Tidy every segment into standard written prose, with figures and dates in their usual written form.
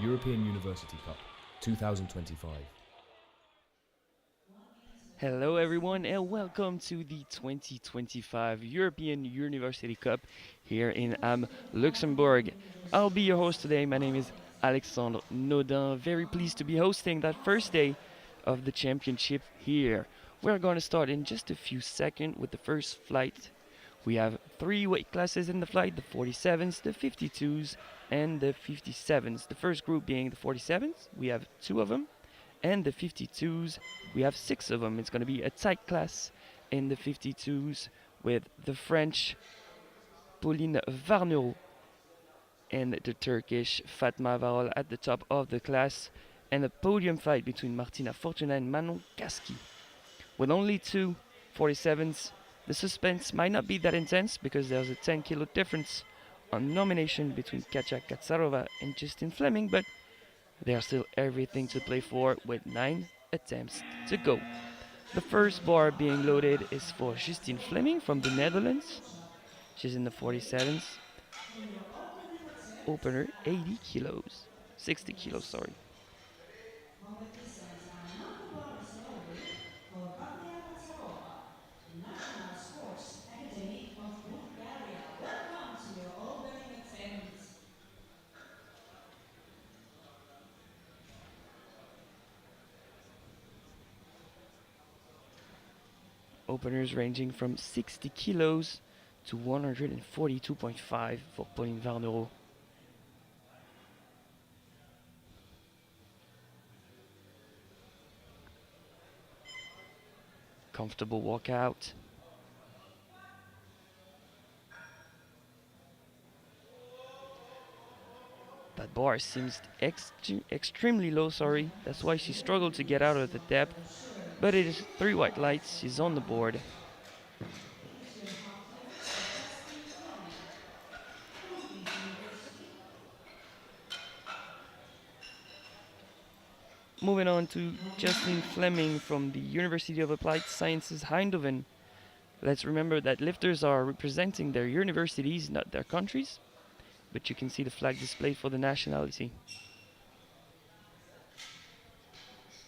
European University Cup 2025. Hello, everyone, and welcome to the 2025 European University Cup here in Luxembourg. I'll be your host today. My name is Alexandre Naudin. Very pleased to be hosting that first day of the championship here. We're going to start in just a few seconds with the first flight. We have three weight classes in the flight: the 47s, the 52s, and the 57s. The first group being the 47s, we have two of them, and the 52s, we have six of them. It's going to be a tight class in the 52s with the French Pauline Varneau and the Turkish Fatma Varol at the top of the class, and a podium fight between Martina Fortuna and Manon Kaski. With only two 47s, the suspense might not be that intense because there's a 10 kilo difference on nomination between Katja Katsarova and Justine Fleming, but there's still everything to play for with 9 attempts to go. The first bar being loaded is for Justine Fleming from the Netherlands. She's in the 47s. Opener 80 kilos. 60 kilos, sorry. Openers ranging from 60 kilos to 142.5 for Pauline Varneau. Comfortable walkout. That bar seems extremely low, sorry. That's why she struggled to get out of the depth. But it is three white lights. She's on the board. Moving on to Justine Fleming from the University of Applied Sciences Eindhoven. Let's remember that lifters are representing their universities, not their countries. But you can see the flag displayed for the nationality.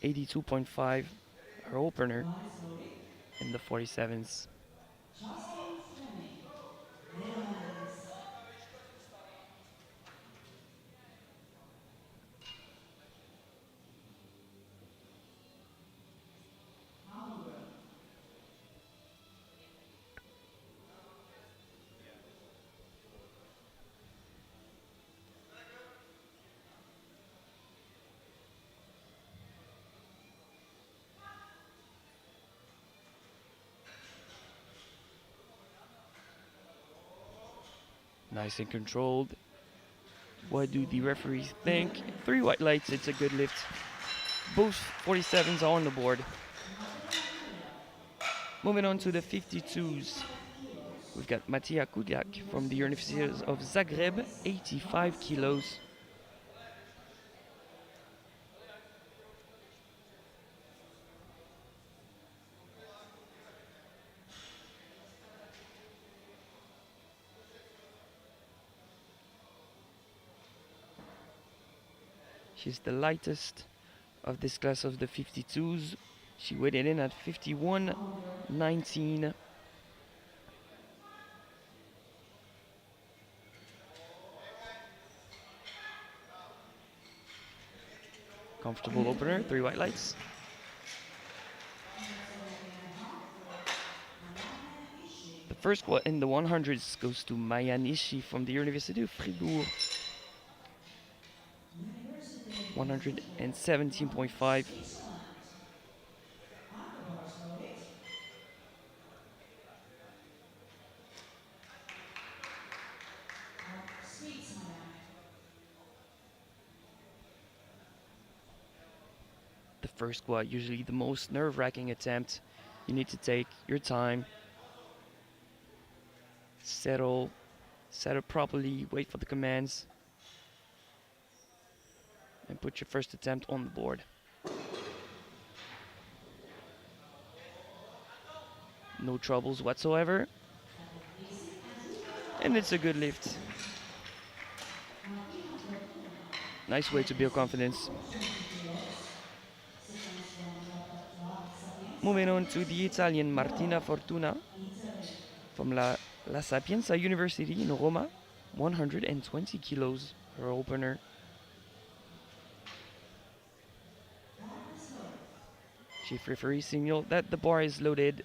82.5, her opener in the 47s. Nice and controlled. What do the referees think? Three white lights, it's a good lift. Both 47s are on the board. Moving on to the 52s. We've got Matija Kudjak from the University of Zagreb, 85 kilos. She's the lightest of this class of the 52s. She weighed in at 51.19. Comfortable opener, three white lights. The first one in the 100s goes to Maya Nishi from the University of Fribourg. 117.5. The first squat, usually the most nerve-wracking attempt. You need to take your time, settle properly, wait for the commands, and put your first attempt on the board. No troubles whatsoever. And it's a good lift. Nice way to build confidence. Moving on to the Italian Martina Fortuna from La Sapienza University in Roma, 120 kilos, her opener. Chief referee signaled that the bar is loaded.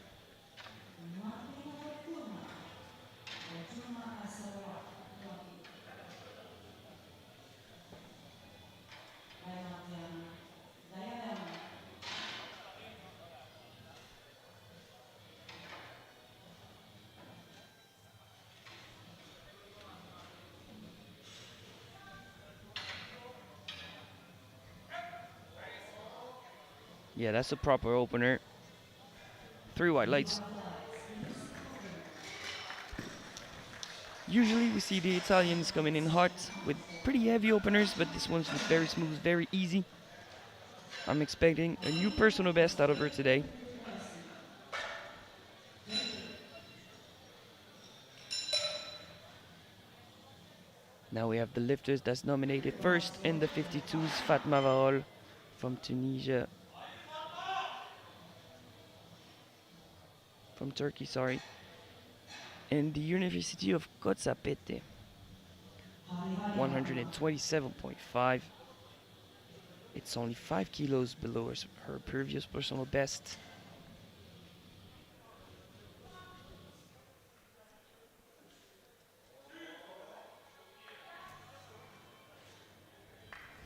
Yeah, that's a proper opener. 3 white lights. Usually we see the Italians coming in hot with pretty heavy openers, but this one's very smooth, very easy. I'm expecting a new personal best out of her today. Now we have the lifters that's nominated first in the 52s, Fatma Varol from Tunisia. From Turkey, sorry. And the University of Kotzapete, 127.5. It's only 5 kilos below her previous personal best.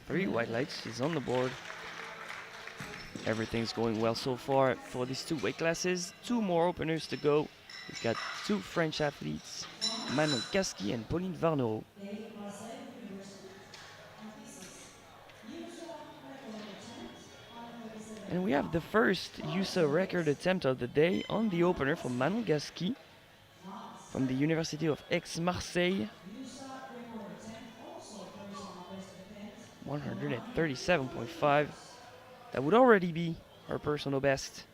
Three white lights, she's on the board. Everything's going well so far for these 2 weight classes. 2 more openers to go. We've got 2 French athletes, Manon Kaski and Pauline Varneau. And we have the first USA record attempt of the day on the opener from Manon Kaski from the University of Aix-Marseille. 137.5. That would already be her personal best.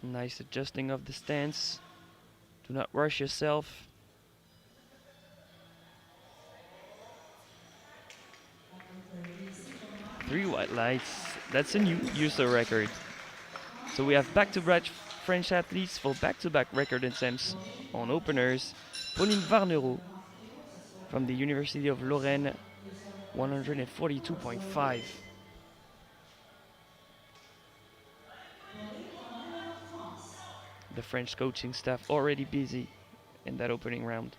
Nice adjusting of the stance. Do not rush yourself. Three white lights. That's a new USA record. So we have back-to-back French athletes for back-to-back record attempts on openers. Pauline Varneau from the University of Lorraine, 142.5. The French coaching staff already busy in that opening round.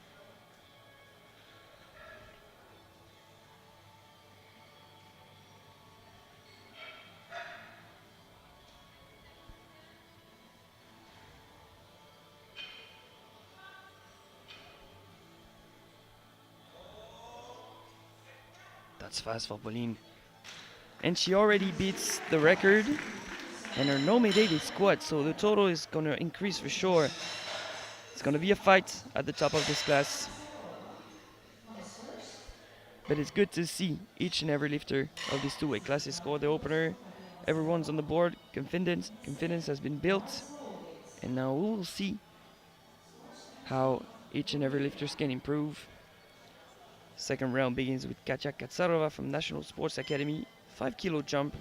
That's fast for Pauline. And she already beats the record and her nominated squat, so the total is going to increase for sure. It's going to be a fight at the top of this class. But it's good to see each and every lifter of these 2 weight classes score the opener. Everyone's on the board. Confidence has been built. And now we will see how each and every lifter can improve. Second round begins with Katia Katsarova from National Sports Academy. 5 kilo jump.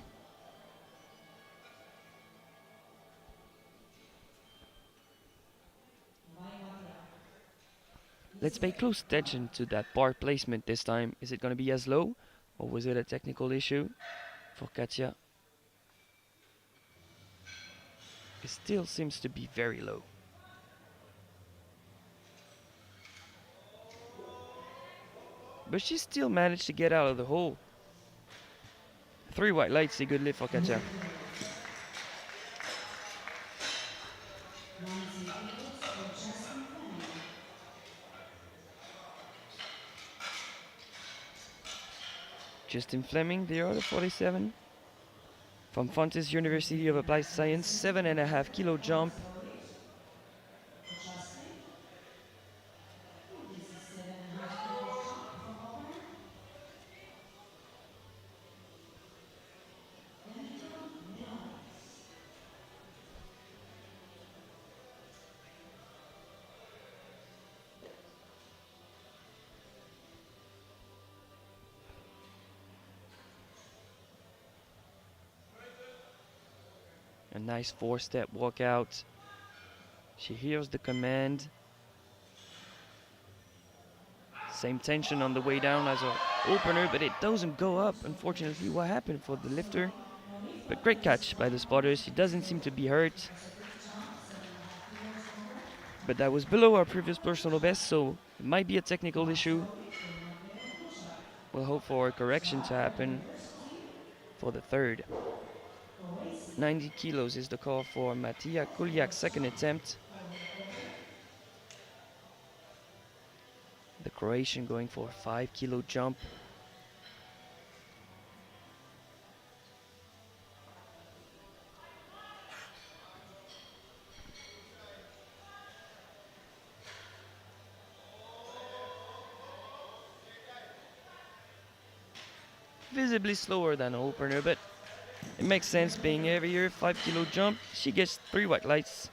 Let's pay close attention to that bar placement this time. Is it going to be as low, or was it a technical issue for Katia? It still seems to be very low. But she still managed to get out of the hole. 3 white lights, a good lift for Katia. Justin Fleming, the other 47. From Fontys University of Applied Science, 7.5 kilo jump. A nice 4-step walkout. She hears the command. Same tension on the way down as her opener, but it doesn't go up. Unfortunately, what happened for the lifter? But great catch by the spotter. She doesn't seem to be hurt. But that was below our previous personal best, so it might be a technical issue. We'll hope for a correction to happen for the third. 90 kilos is the call for Matija Kuliak's second attempt. The Croatian going for a 5-kilo jump. Visibly slower than an opener, but it makes sense being heavier. 5-kilo jump. She gets 3 white lights.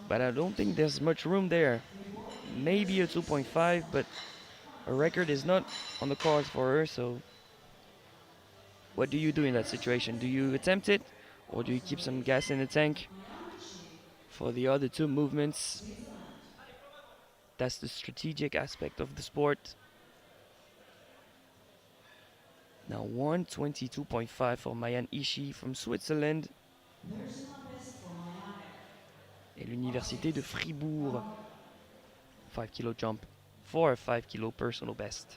But I don't think there's much room there. Maybe a 2.5, but a record is not on the cards for her, so what do you do in that situation? Do you attempt it, or do you keep some gas in the tank? For the other two movements, that's the strategic aspect of the sport. Now 122.5 for Mayan Ishii from Switzerland. Et l'université de Fribourg. 5-kilo jump for a 5-kilo personal best.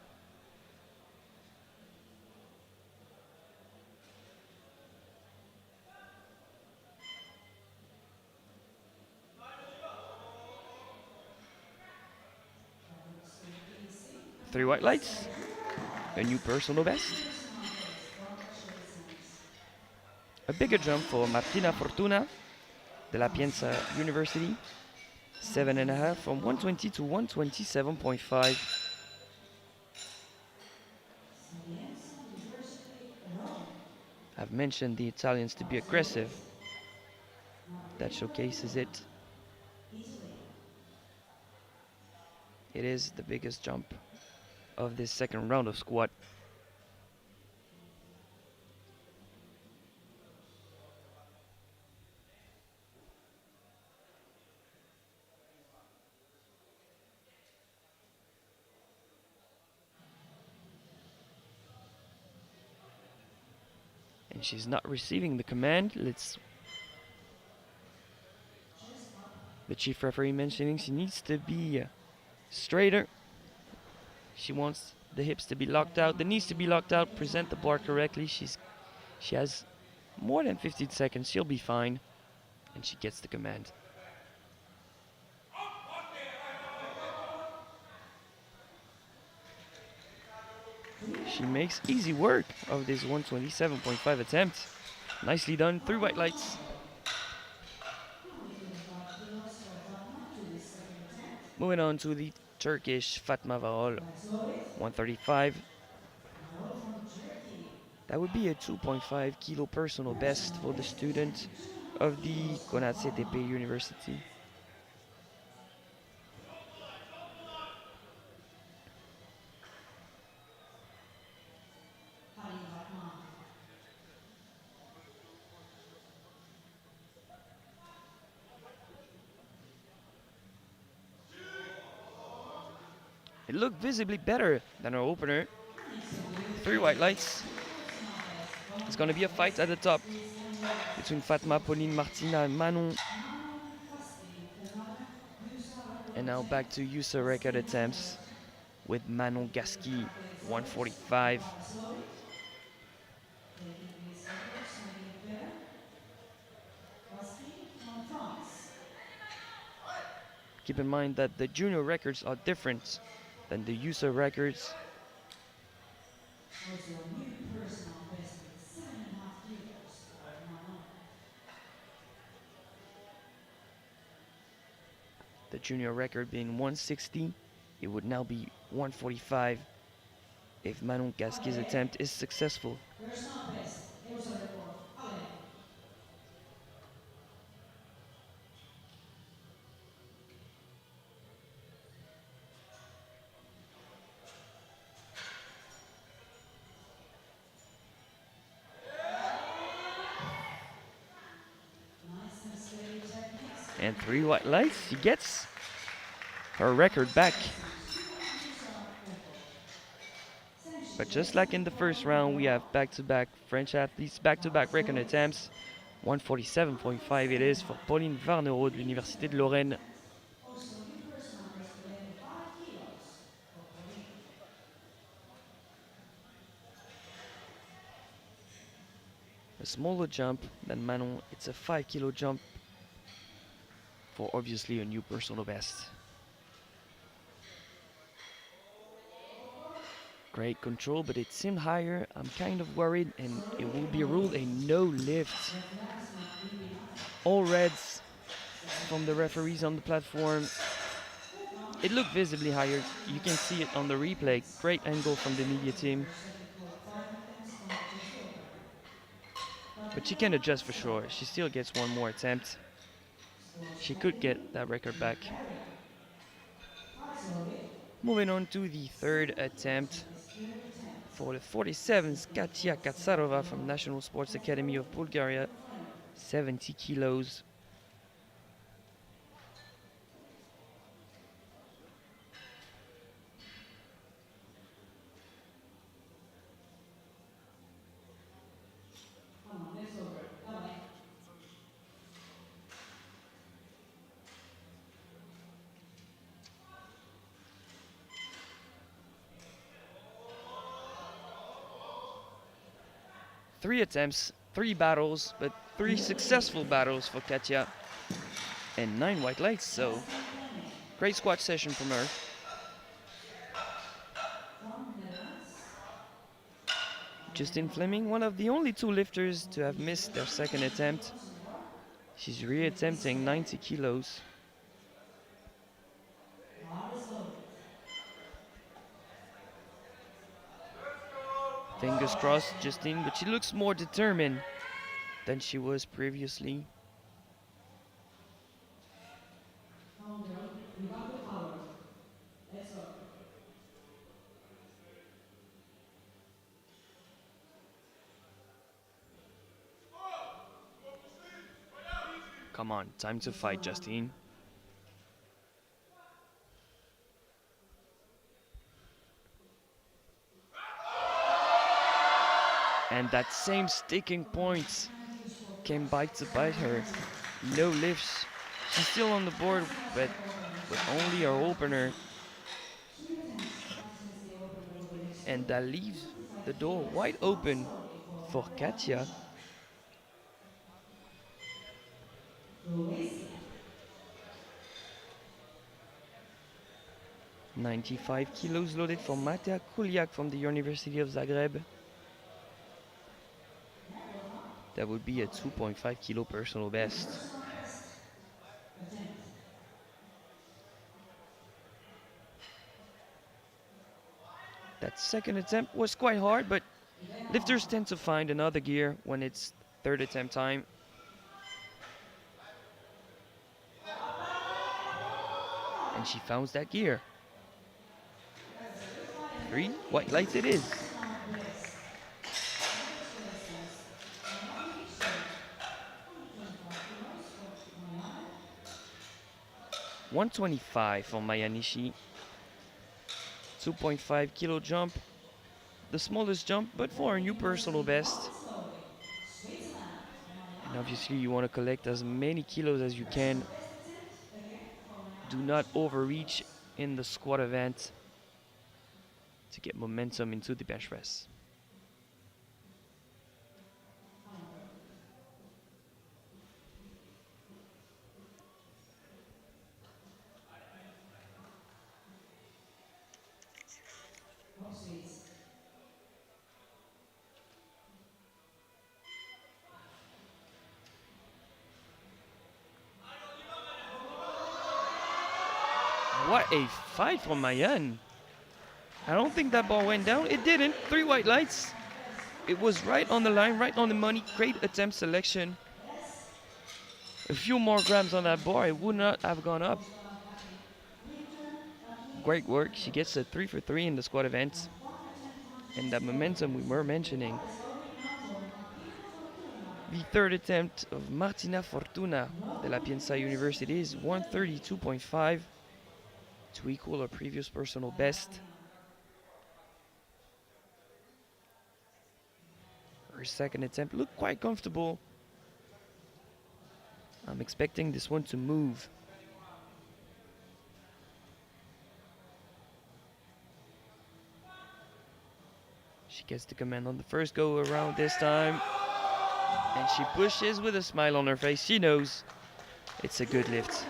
Three white lights, a new personal best. A bigger jump for Martina Fortuna de La Pienza University. 7.5 from 120 to 127.5. I've mentioned the Italians to be aggressive. That showcases it. It is the biggest jump of this second round of squat. And she's not receiving the command. The chief referee mentioning she needs to be straighter. She wants the hips to be locked out, the knees to be locked out, present the bar correctly. She has more than 15 seconds, she'll be fine. And she gets the command. She makes easy work of this 127.5 attempt. Nicely done, 3 white lights. Moving on to the Turkish Fatma Varol, 135. That would be a 2.5 kilo personal best for the student of the Konatse-Tepe University. It looked visibly better than our opener. 3 white lights. It's gonna be a fight at the top between Fatma, Pauline, Martina, and Manon. And now back to USA record attempts with Manon Gasky, 145. Keep in mind that the junior records are different than the USA records. The junior record being 160, it would now be 145 if Manon Gasky's attempt is successful. And 3 white lights. She gets her record back. But just like in the first round, we have back-to-back French athletes, back-to-back record attempts. 147.5 it is for Pauline Varnereau de l'Université de Lorraine. A smaller jump than Manon. It's a 5 kilo jump for obviously a new personal best. Great control, but it seemed higher. I'm kind of worried, and it will be ruled a no lift. All reds from the referees on the platform. It looked visibly higher. You can see it on the replay. Great angle from the media team. But she can adjust for sure. She still gets one more attempt. She could get that record back. Moving on to the third attempt. For the 47s, Katia Katsarova from National Sports Academy of Bulgaria. 70 kilos. Three attempts, 3 battles, but 3 successful battles for Katia. And 9 white lights, so great squat session from her. Justine Fleming, one of the only 2 lifters to have missed their second attempt. She's re-attempting 90 kilos. Fingers crossed, Justine, but she looks more determined than she was previously. Come on, time to fight, Justine. And that same sticking point came back to bite her. No lifts. She's still on the board, but with only her opener. And that leaves the door wide open for Katia. "95 kilos loaded for Matea Kuliak from the University of Zagreb. That would be a 2.5 kilo personal best. That second attempt was quite hard, but lifters tend to find another gear when it's third attempt time. And she found that gear. 3 white lights it is. $125 for Maya Nishi. 2.5 kilo jump. The smallest jump, but for a new personal best. And obviously you want to collect as many kilos as you can. Do not overreach in the squat event to get momentum into the bench press. What a fight from Mayan. I don't think that ball went down. It didn't. 3 white lights. It was right on the line, right on the money. Great attempt selection. A few more grams on that bar, it would not have gone up. Great work. She gets a 3 for 3 in the squat event. And that momentum we were mentioning. The third attempt of Martina Fortuna de la Piensa University is 132.5 to equal her previous personal best. Her second attempt looked quite comfortable. I'm expecting this one to move. She gets the command on the first go around this time. And she pushes with a smile on her face. She knows it's a good lift.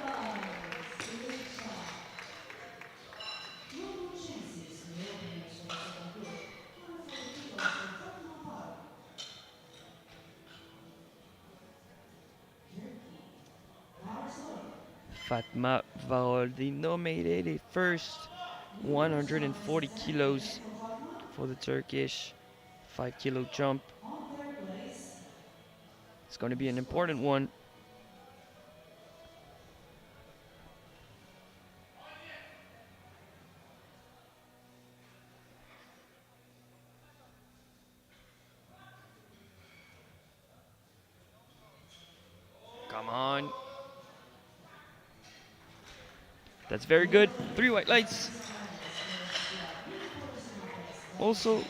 Fatma Varol denominated a first 140 kilos for the Turkish 5-kilo jump. It's going to be an important one. Come on. That's very good. 3 white lights. Also,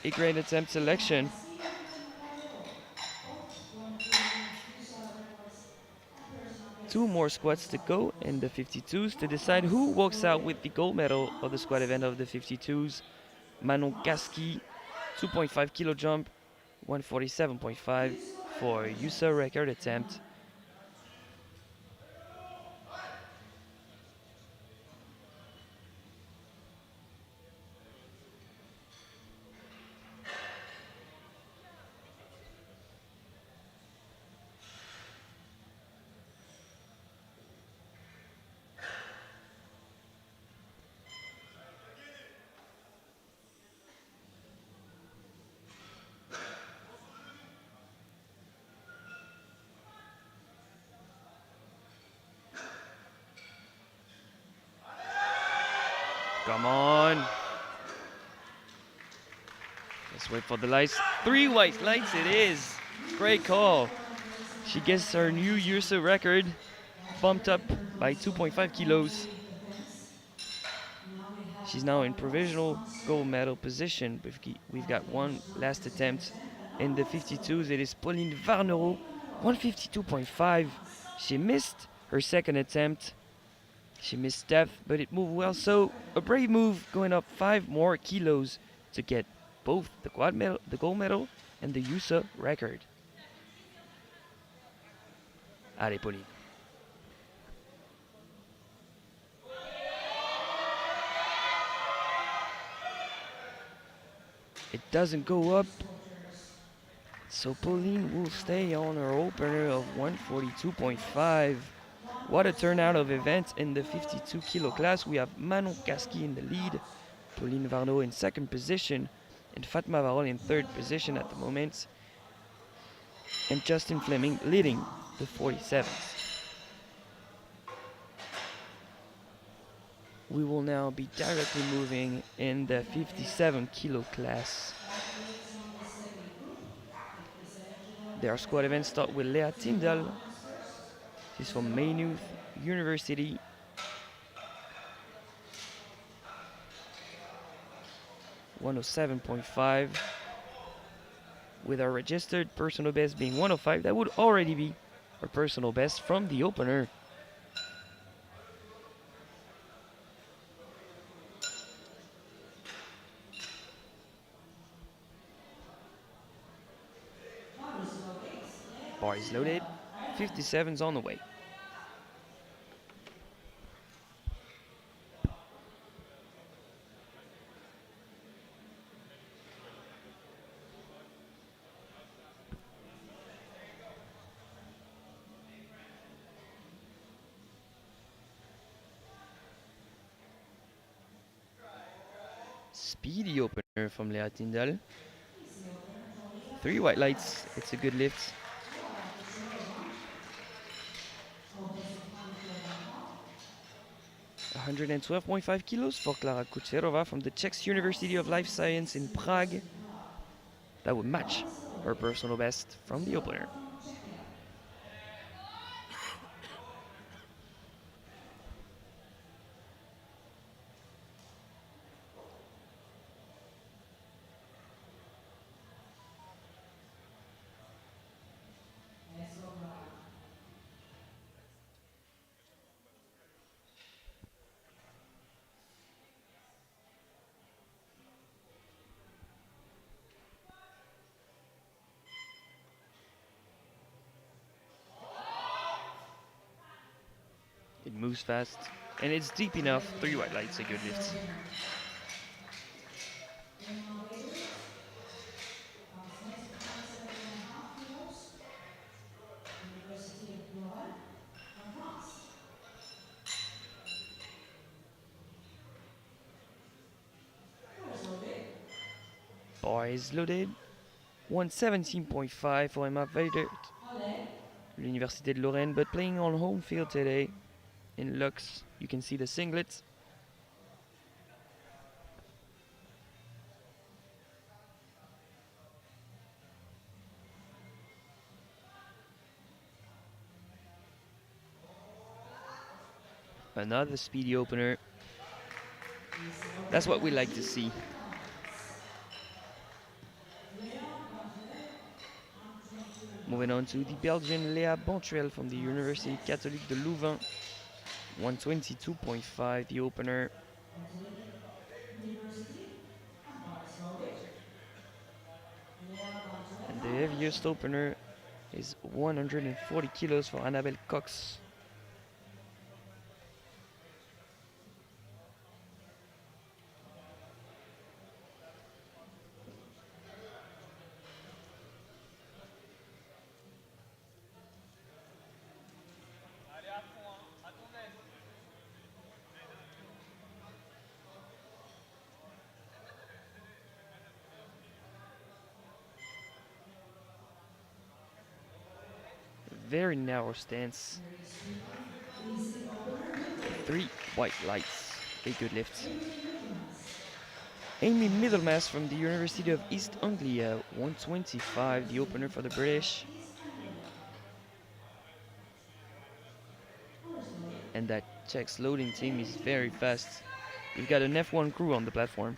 a great attempt selection. Two more squats to go in the 52s to decide who walks out with the gold medal of the squat event of the 52s. Manon Kaski, 2.5 kilo jump, 147.5 for USA record attempt. Come on. Let's wait for the lights. 3 white lights it is. Great call. She gets her new USA record bumped up by 2.5 kilos. She's now in provisional gold medal position. We've got one last attempt in the 52s. It is Pauline Varnereau, 152.5. She missed her second attempt. She missed depth, but it moved well. So a brave move, going up 5 more kilos to get both the quad medal, the gold medal, and the USA record. Allez, Pauline. It doesn't go up, so Pauline will stay on her opener of 142.5. What a turnout of events in the 52 kilo class. We have Manon Kaski in the lead, Pauline Varnereau in second position, and Fatma Varol in third position at the moment, and Justin Fleming leading the 47s. We will now be directly moving in the 57 kilo class. Their squad events start with Lea Tyndall. She's from Maynooth University. (107.5), with our registered personal best being 105. That would already be our personal best from the opener. Bar is loaded. 57's on the way. Speedy opener from Lea Tyndall. 3 white lights. It's a good lift. (112.5 kilos for Klara Kucherova from the Czech University of Life Science in Prague. That would match her personal best from the opener. moves fast, and it's deep enough. 3 white lights, a good lift. Bar is loaded. 117.5 for Emma Vader, l'Université de Lorraine, but playing on home field today in Lux. You can see the singlet. Another speedy opener. That's what we like to see. Moving on to the Belgian Léa Bontrel from the Université Catholique de Louvain. 122.5, the opener. And the heaviest opener is 140 kilos for Annabelle Cox. Very narrow stance. 3 white lights, a good lift. Amy Middlemass from the University of East Anglia, 125, the opener for the British. And that Czech's loading team is very fast. We've got an F1 crew on the platform.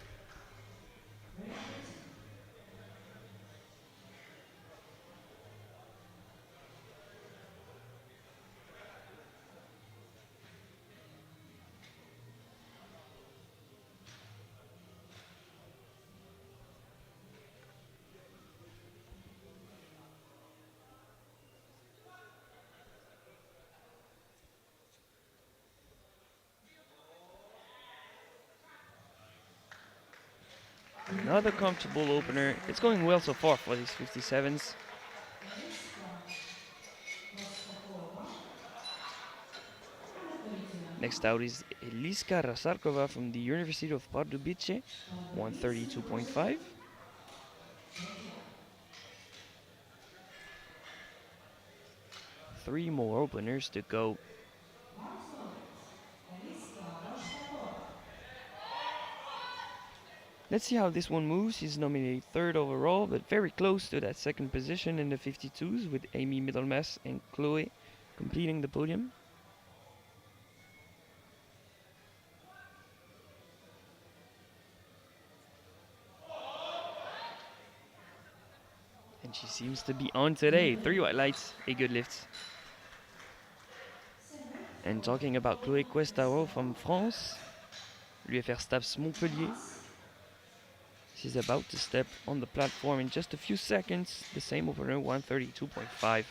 Another comfortable opener. It's going well so far for these 57s. Next out is Eliska Rasarkova from the University of Pardubice, 132.5. Three more openers to go. Let's see how this one moves. He's nominated 3rd overall, but very close to that 2nd position in the 52s with Amy Middlemass and Chloe completing the podium. And she seems to be on today. 3 white lights, a good lift. And talking about Chloé Questaro from France, l'UFR Staps Montpellier. She's about to step on the platform in just a few seconds. The same opener, 132.5.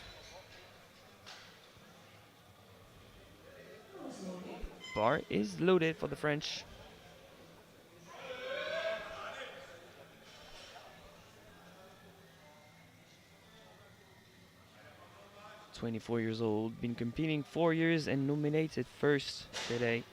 Bar is loaded for the French. "24 years old, been competing 4 years and nominated 1st today."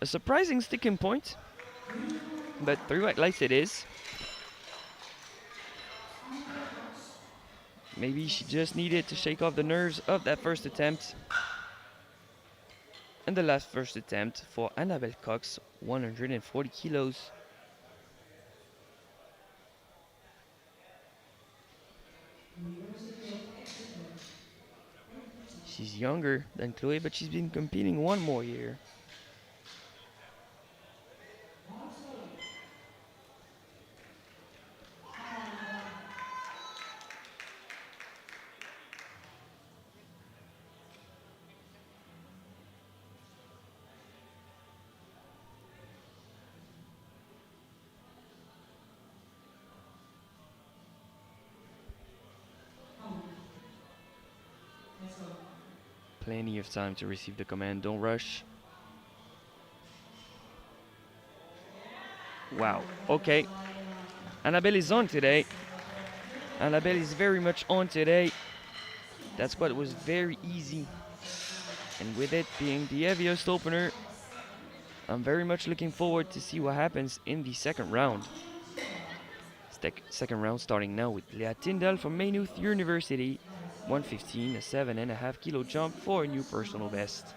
A surprising sticking point, but 3 white lights it is. Maybe she just needed to shake off the nerves of that first attempt. And the last first attempt for Annabelle Cox, 140 kilos. She's younger than Chloe, but she's been competing 1 more year. Plenty of time to receive the command. Don't rush. Wow. Okay. Annabelle is on today. Annabelle is very much on today. That squat was very easy. And with it being the heaviest opener, I'm very much looking forward to see what happens in the second round. Second round starting now with Lea Tyndall from Maynooth University. 115, a 7.5 kilo jump for a new personal best.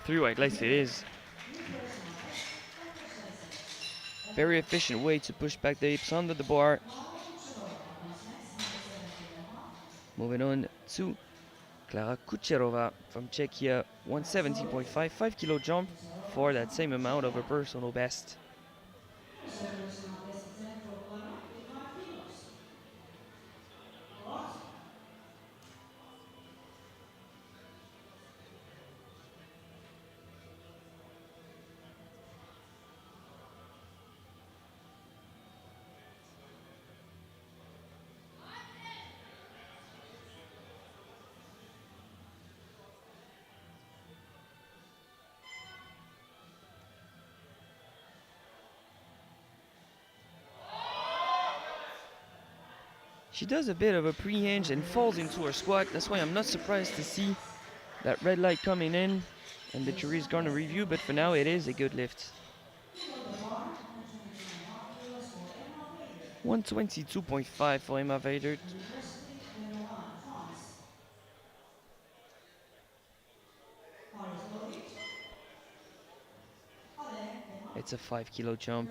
Three white lights it is. Very efficient way to push back the hips under the bar. Moving on to Klara Kucherova from Czechia. 170.5, 5 kilo jump for that same amount of a personal best. She does a bit of a pre-hinge and falls into her squat. That's why I'm not surprised to see that red light coming in, and the jury is going to review, but for now it is a good lift. 122.5 for Emma Vader. It's a 5 kilo jump.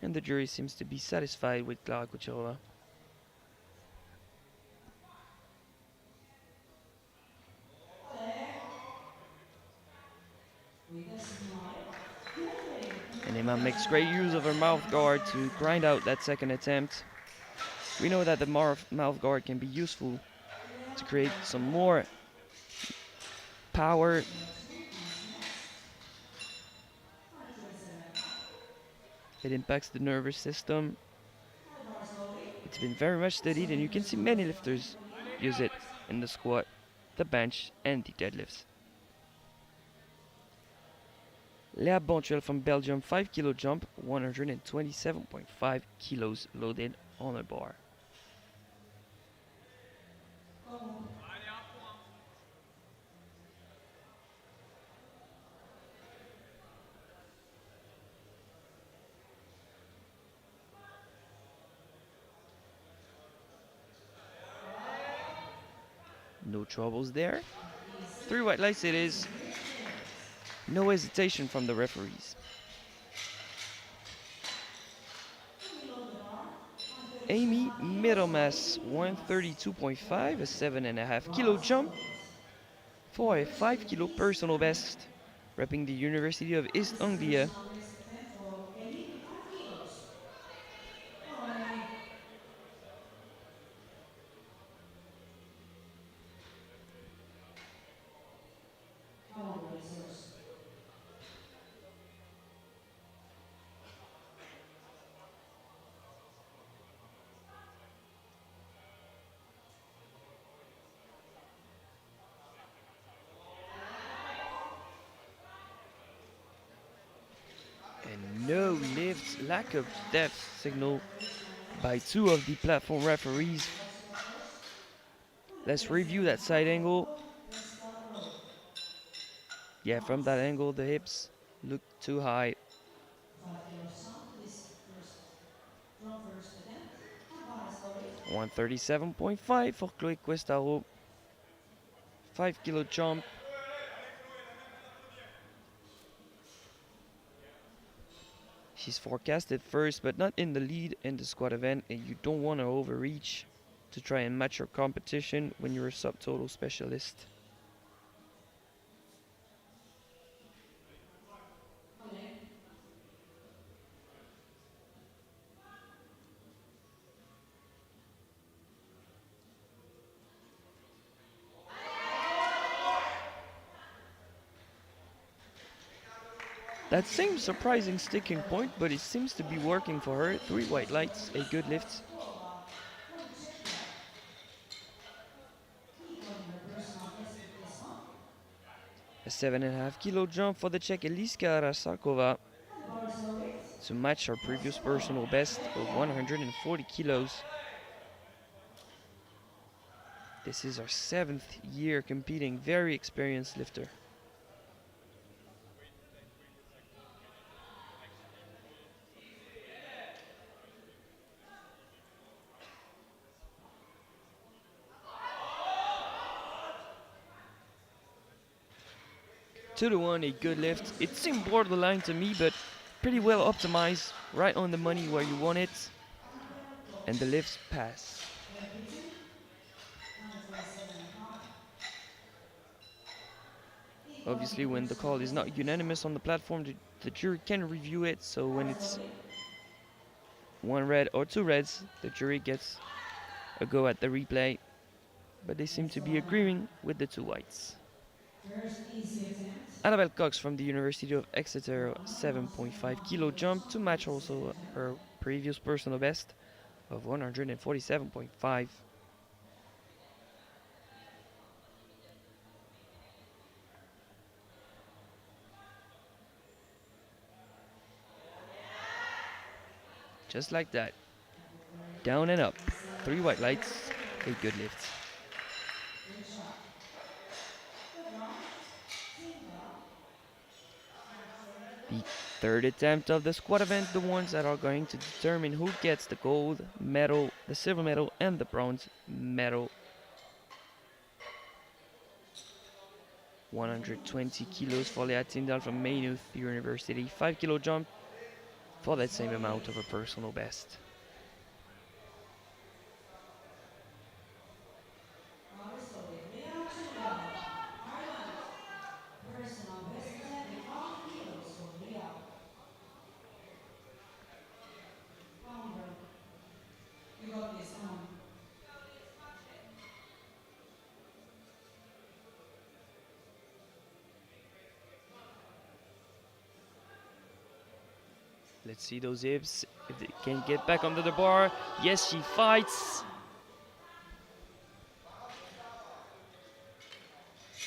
And the jury seems to be satisfied with Klara Kucherova. And Emma makes great use of her mouth guard to grind out that second attempt. We know that the mouth guard can be useful to create some more power. It impacts the nervous system. It's been very much studied, and you can see many lifters use it in the squat, the bench, and the deadlifts. Lea Bontrel from Belgium, 5 kilo jump, 127.5 kilos loaded on a bar. No troubles there. 3 white lights it is. No hesitation from the referees. Amy Middlemass, 132.5, a 7.5 kilo jump for a 5 kilo personal best, repping the University of East Anglia. And no lift, lack of depth signal by 2 of the platform referees. Let's review that side angle. Yeah, from that angle, the hips look too high. 137.5 for Chloé Questaro. 5 kilo jump. She's forecasted first, but not in the lead in the squat event, and you don't want to overreach to try and match your competition when you're a subtotal specialist. That seems surprising sticking point, but it seems to be working for her. 3 white lights, a good lift. A 7.5 kilo jump for the Czech Eliska Rasakova to match her previous personal best of 140 kilos. This is her 7th year competing, very experienced lifter. Two to one, a good lift. It seemed borderline to me, but pretty well optimized, right on the money where you want it. And the lifts pass. Obviously, when the call is not unanimous on the platform, the jury can review it. So when it's 1 red or 2 reds, the jury gets a go at the replay. But they seem to be agreeing with the 2 whites. Annabelle Cox from the University of Exeter, 7.5 kilo jump to match also her previous personal best of 147.5. Just like that. Down and up. 3 white lights, a good lift. The third attempt of the squat event, the ones that are going to determine who gets the gold medal, the silver medal, and the bronze medal. 120 kilos for Lea Tyndall from Maynooth University. 5 kilo jump for that same amount of a personal best. Let's see those hips, if they can get back under the bar. Yes, she fights.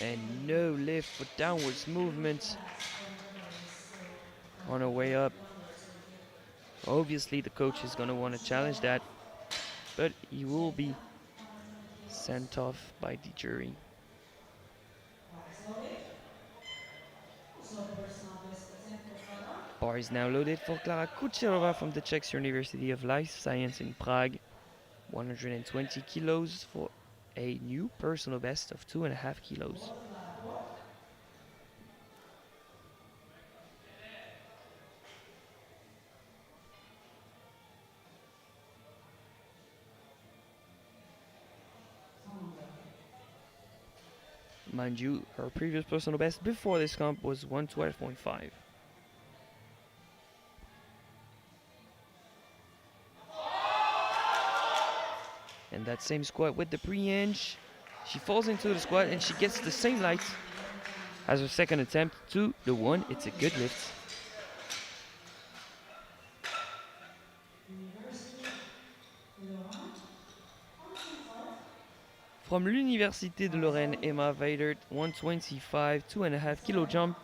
And no lift for downwards movement on her way up. Obviously, the coach is going to want to challenge that, but he will be sent off by the jury. Bar is now loaded for Klara Kucherova from the Czech University of Life Science in Prague. 120 kilos for a new personal best of 2.5 kilos. Mind you, her previous personal best before this comp was 112.5. And that same squat with the pre-hinge, she falls into the squat and she gets the same light as her second attempt, 2 to 1. It's a good lift. From l'Université de Lorraine, Emma Weidert, 125, 2.5 kilo jump.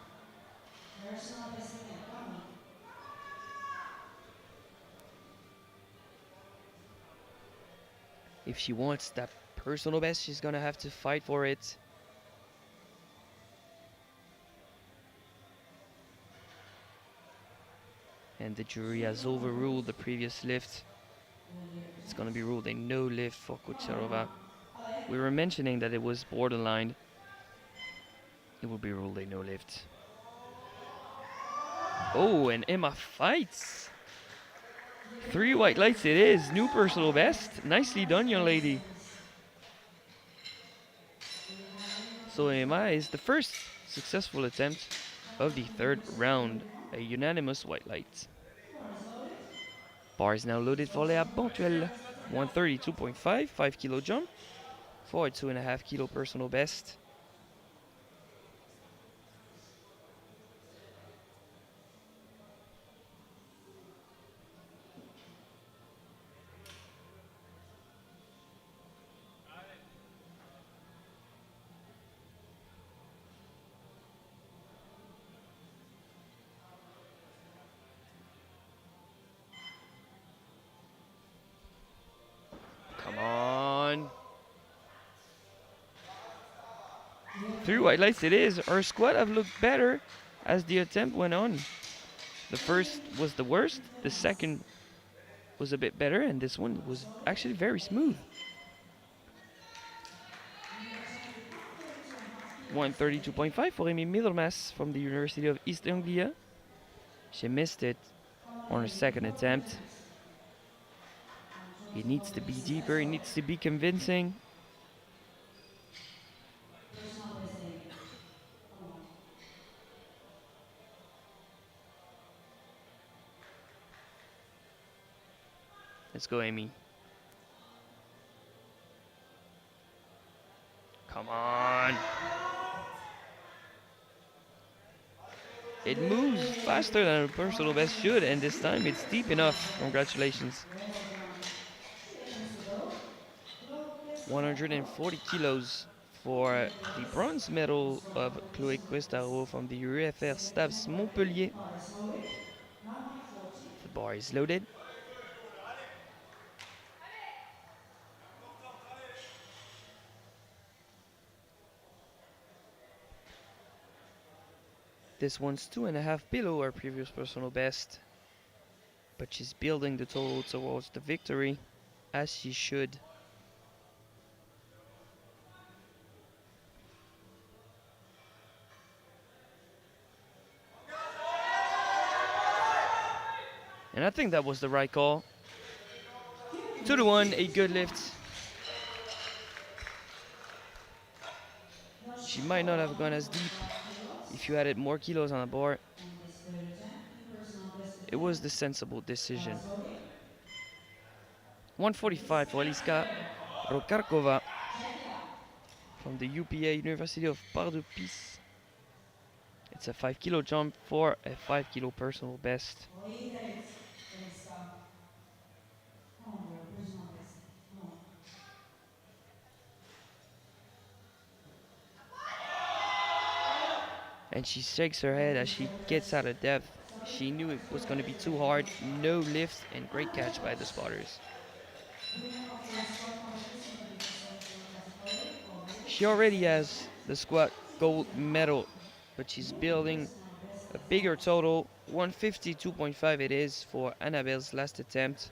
If she wants that personal best, she's gonna have to fight for it. And the jury has overruled the previous lift. It's gonna be ruled a no lift for Kucherova. We were mentioning that it was borderline. It will be ruled a no lift. Oh, and Emma fights. 3 white lights it is. New personal best. Nicely done, young lady. So Emma is the first successful attempt of the third round. A unanimous white light. Bar is now loaded for Léa Bontuel. 132.5, 5 kilo jump for a 2.5 kilo personal best. Come on. 3 white lights it is. Our squad have looked better as the attempt went on. The first was the worst, the second was a bit better, and this one was actually very smooth. 132.5 for Amy Middlemass from the University of East Anglia. She missed it on her second attempt. It needs to be deeper, it needs to be convincing. Let's go, Amy. Come on. It moves faster than a personal best should, and this time it's deep enough. Congratulations. 140 kilos for the bronze medal of Chloé Questaro from the UFR Staves Montpellier. The bar is loaded. This one's 2.5 below our previous personal best, but she's building the total towards the victory, as she should. And I think that was the right call. 2-1, a good lift. She might not have gone as deep if you added more kilos on the bar. It was the sensible decision. 145 for Eliska Rokarkova from the UPA University of Pardubice. It's a 5 kilo jump for a 5 kilo personal best. And she shakes her head as she gets out of depth. She knew it was going to be too hard. No lift, and great catch by the spotters. She already has the squat gold medal, but she's building a bigger total. 152.5 it is for Annabelle's last attempt.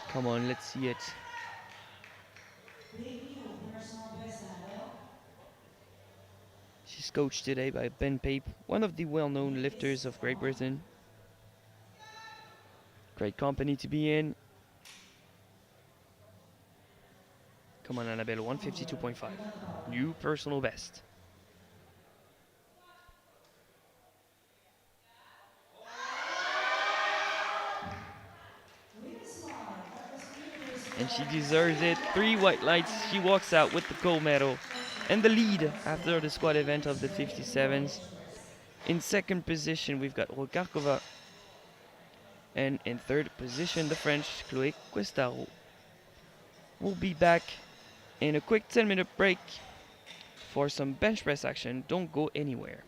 Come on, let's see it. She's coached today by Ben Pape, one of the well-known lifters of Great Britain. Great company to be in. Come on, Annabelle, 152.5. New personal best. And she deserves it. 3 white lights. She walks out with the gold medal and the lead after the squad event of the 57s. In second position, we've got Rokarkova. And in third position, the French Chloé Questaro. We'll be back in a quick 10-minute break for some bench press action. Don't go anywhere.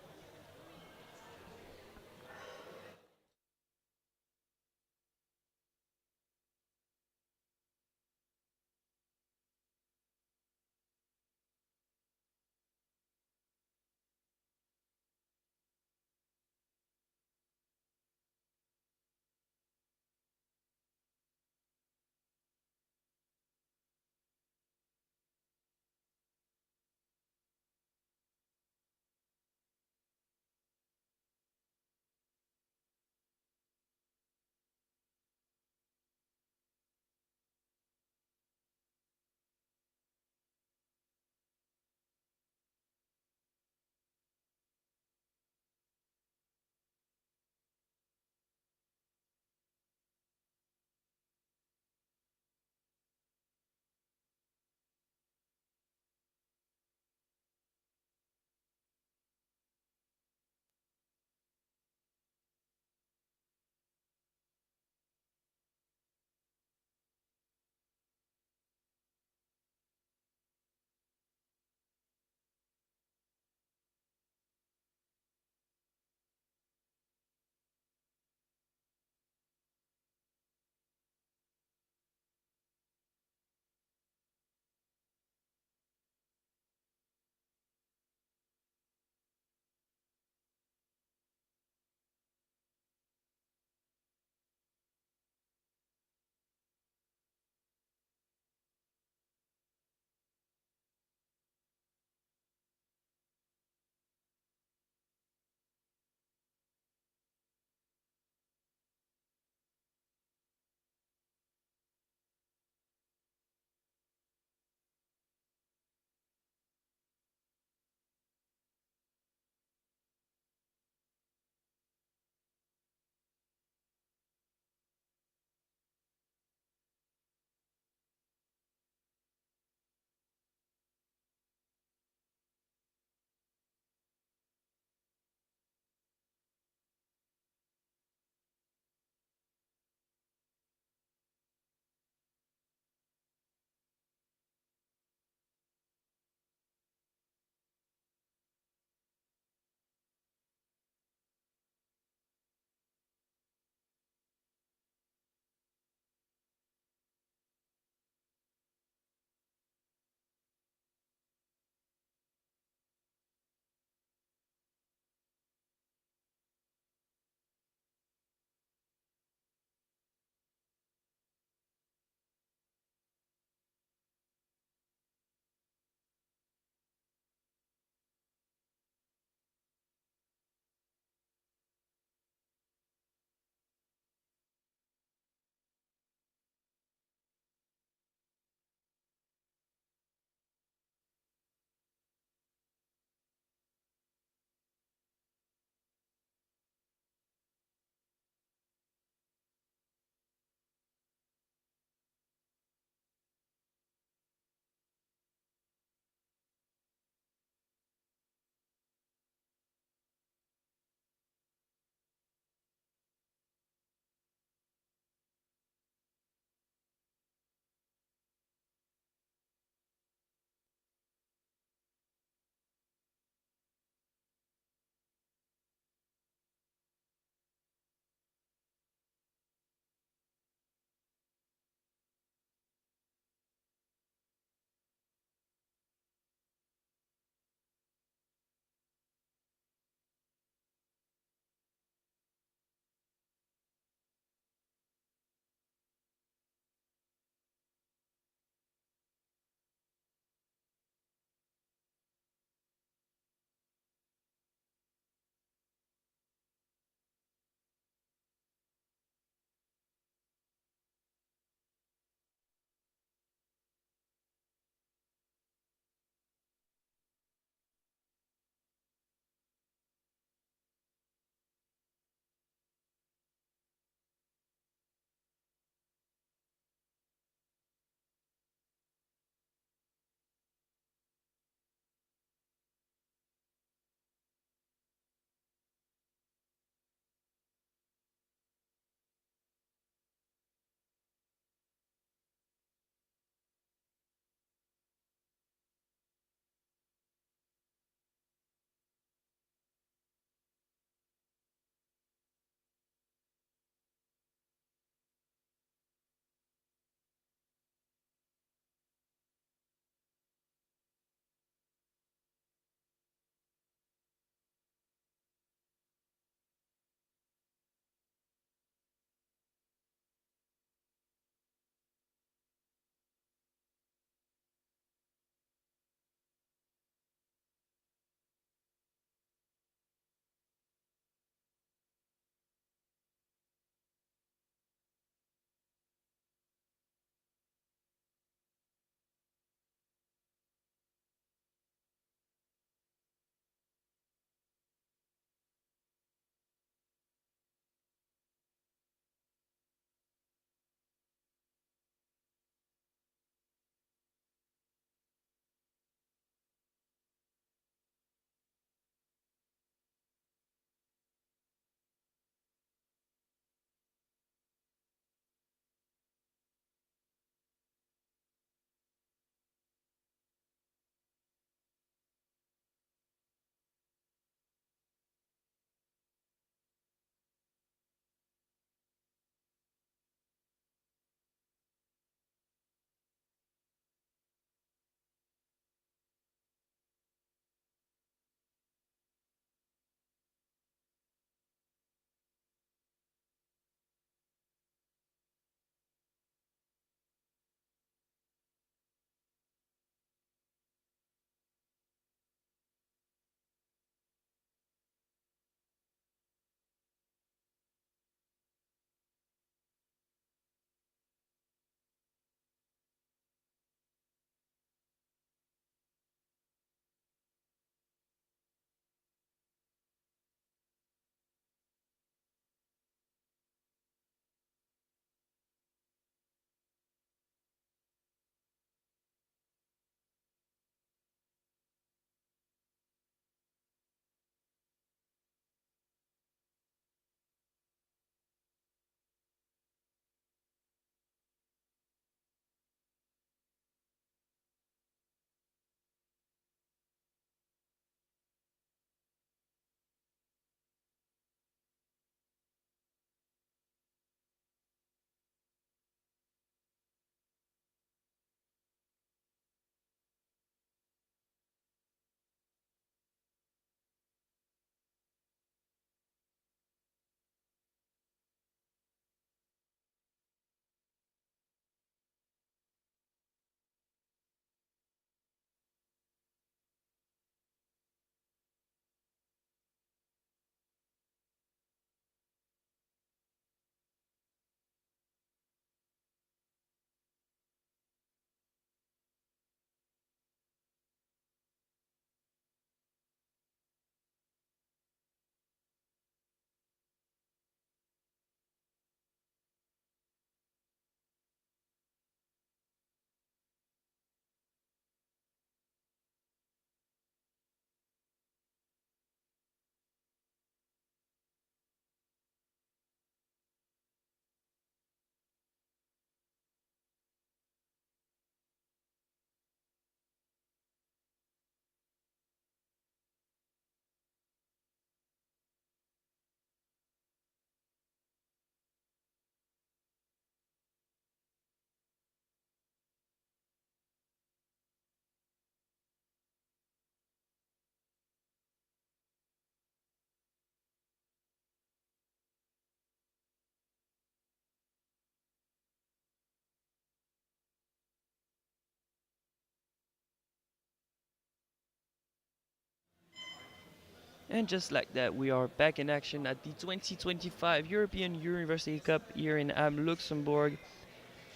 And just like that, we are back in action at the 2025 European University Cup here in Luxembourg.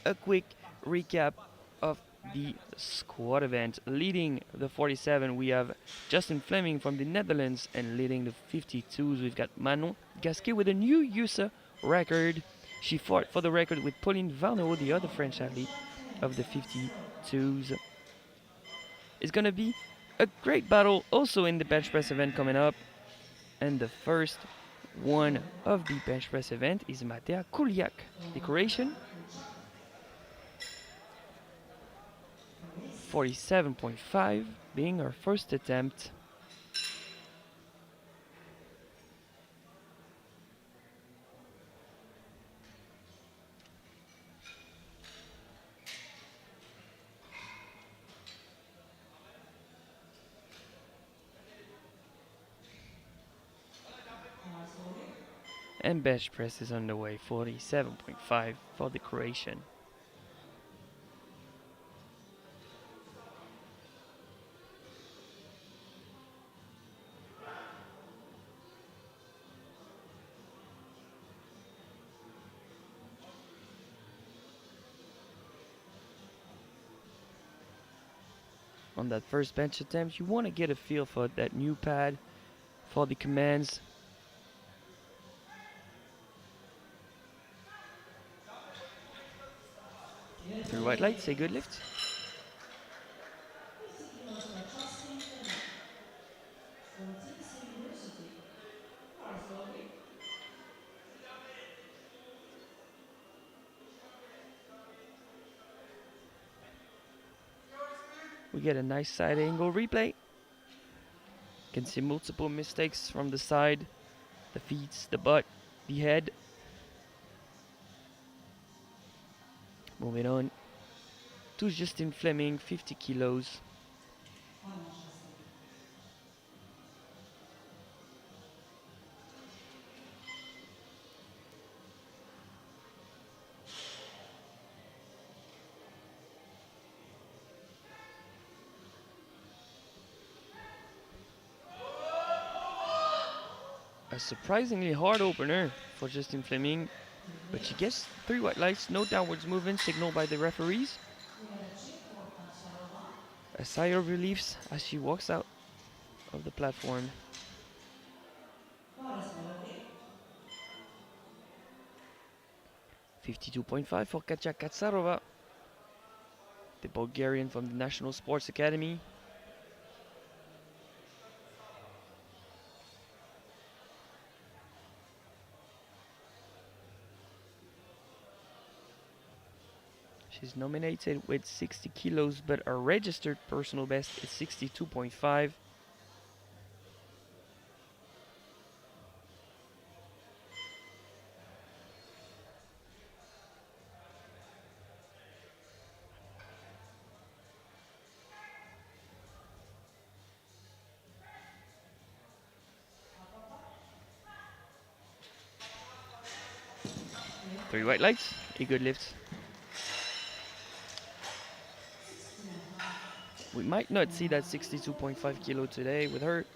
A quick recap of the squad event. Leading the 47, we have Justin Fleming from the Netherlands, and leading the 52s, we've got Manon Gasquet with a new USA record. She fought for the record with Pauline Varneau, the other French athlete of the 52s. It's gonna be a great battle also in the bench press event coming up. And the first one of the bench press event is Matea Kuliak. Decoration 47.5 being our first attempt. And bench press is underway, 47.5 for decoration. On that first bench attempt, you want to get a feel for that new pad, for the commands. Through white light, say good lift. We get a nice side angle replay. Can see multiple mistakes from the side, the feet, the butt, the head. Moving on to Justin Fleming, 50 kilos. A surprisingly hard opener for Justin Fleming, but she gets 3 white lights, no downwards movement signaled by the referees. A sigh of relief as she walks out of the platform. $52.5 for Katja Katsarova, the Bulgarian from the National Sports Academy. She's nominated with 60 kilos, but her registered personal best is 62.5. Three white lights, a good lift. We might not see that 62.5 kilo today with her,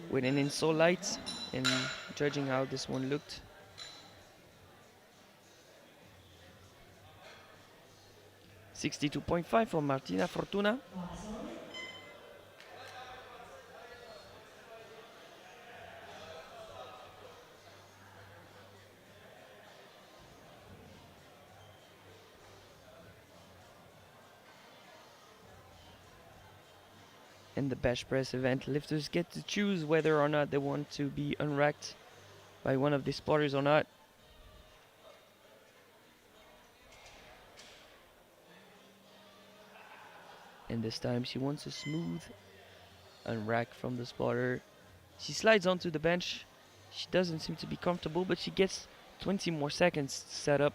with an insole light, and judging how this one looked. $62.5 for Martina Fortuna. In the bench press event, lifters get to choose whether or not they want to be unracked by one of the spotters or not. And this time she wants a smooth unrack from the spotter. She slides onto the bench. She doesn't seem to be comfortable, but she gets 20 more seconds set up.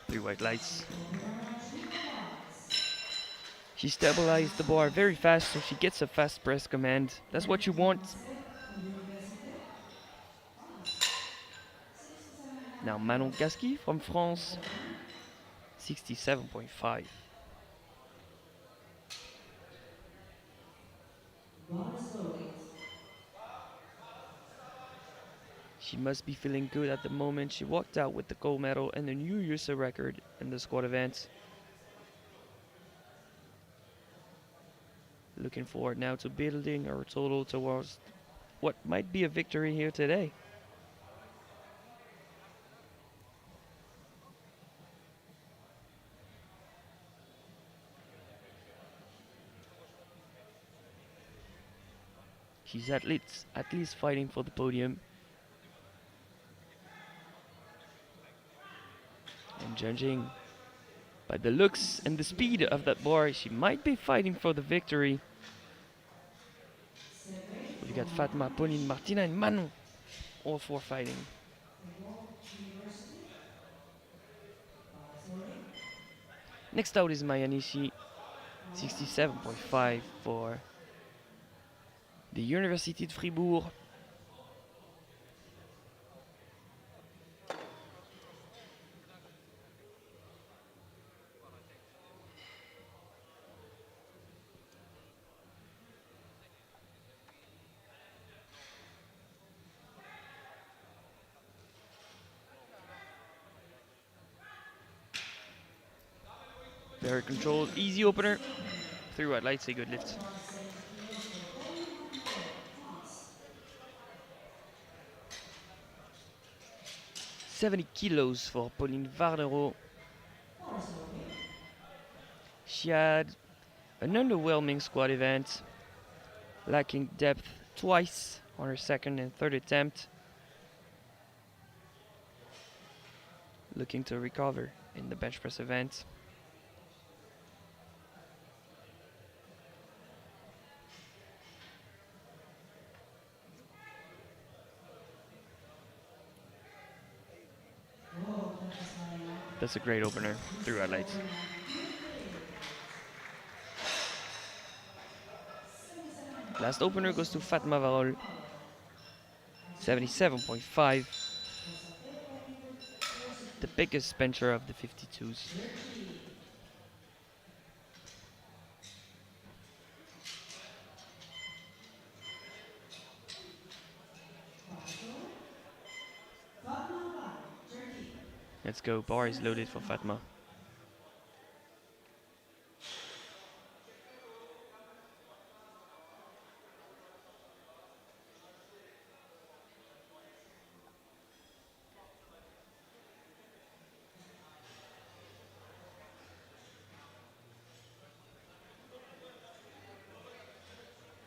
Three white lights. She stabilized the bar very fast, so she gets a fast press command. That's what you want. Now Manon Gasky from France, 67.5. She must be feeling good at the moment. She walked out with the gold medal and the new USA record in the squad event. Looking forward now to building her total towards what might be a victory here today. She's at least fighting for the podium. And judging by the looks and the speed of that bar, she might be fighting for the victory. We've got Fatma, Pauline, Martina and Manon, all four fighting. Next out is Maya Nishi, 67.5 for the University de Fribourg. Very controlled, easy opener. 3 white lights, a good lift. "70 kilos for Pauline Varnero. She had an underwhelming squat event, lacking depth twice on her second and third attempt. Looking to recover in the bench press event. That's a great opener, 3 red lights. Last opener goes to Fatma Varol, 77.5. The biggest bencher of the 52s. Let's go, bar is loaded for Fatma.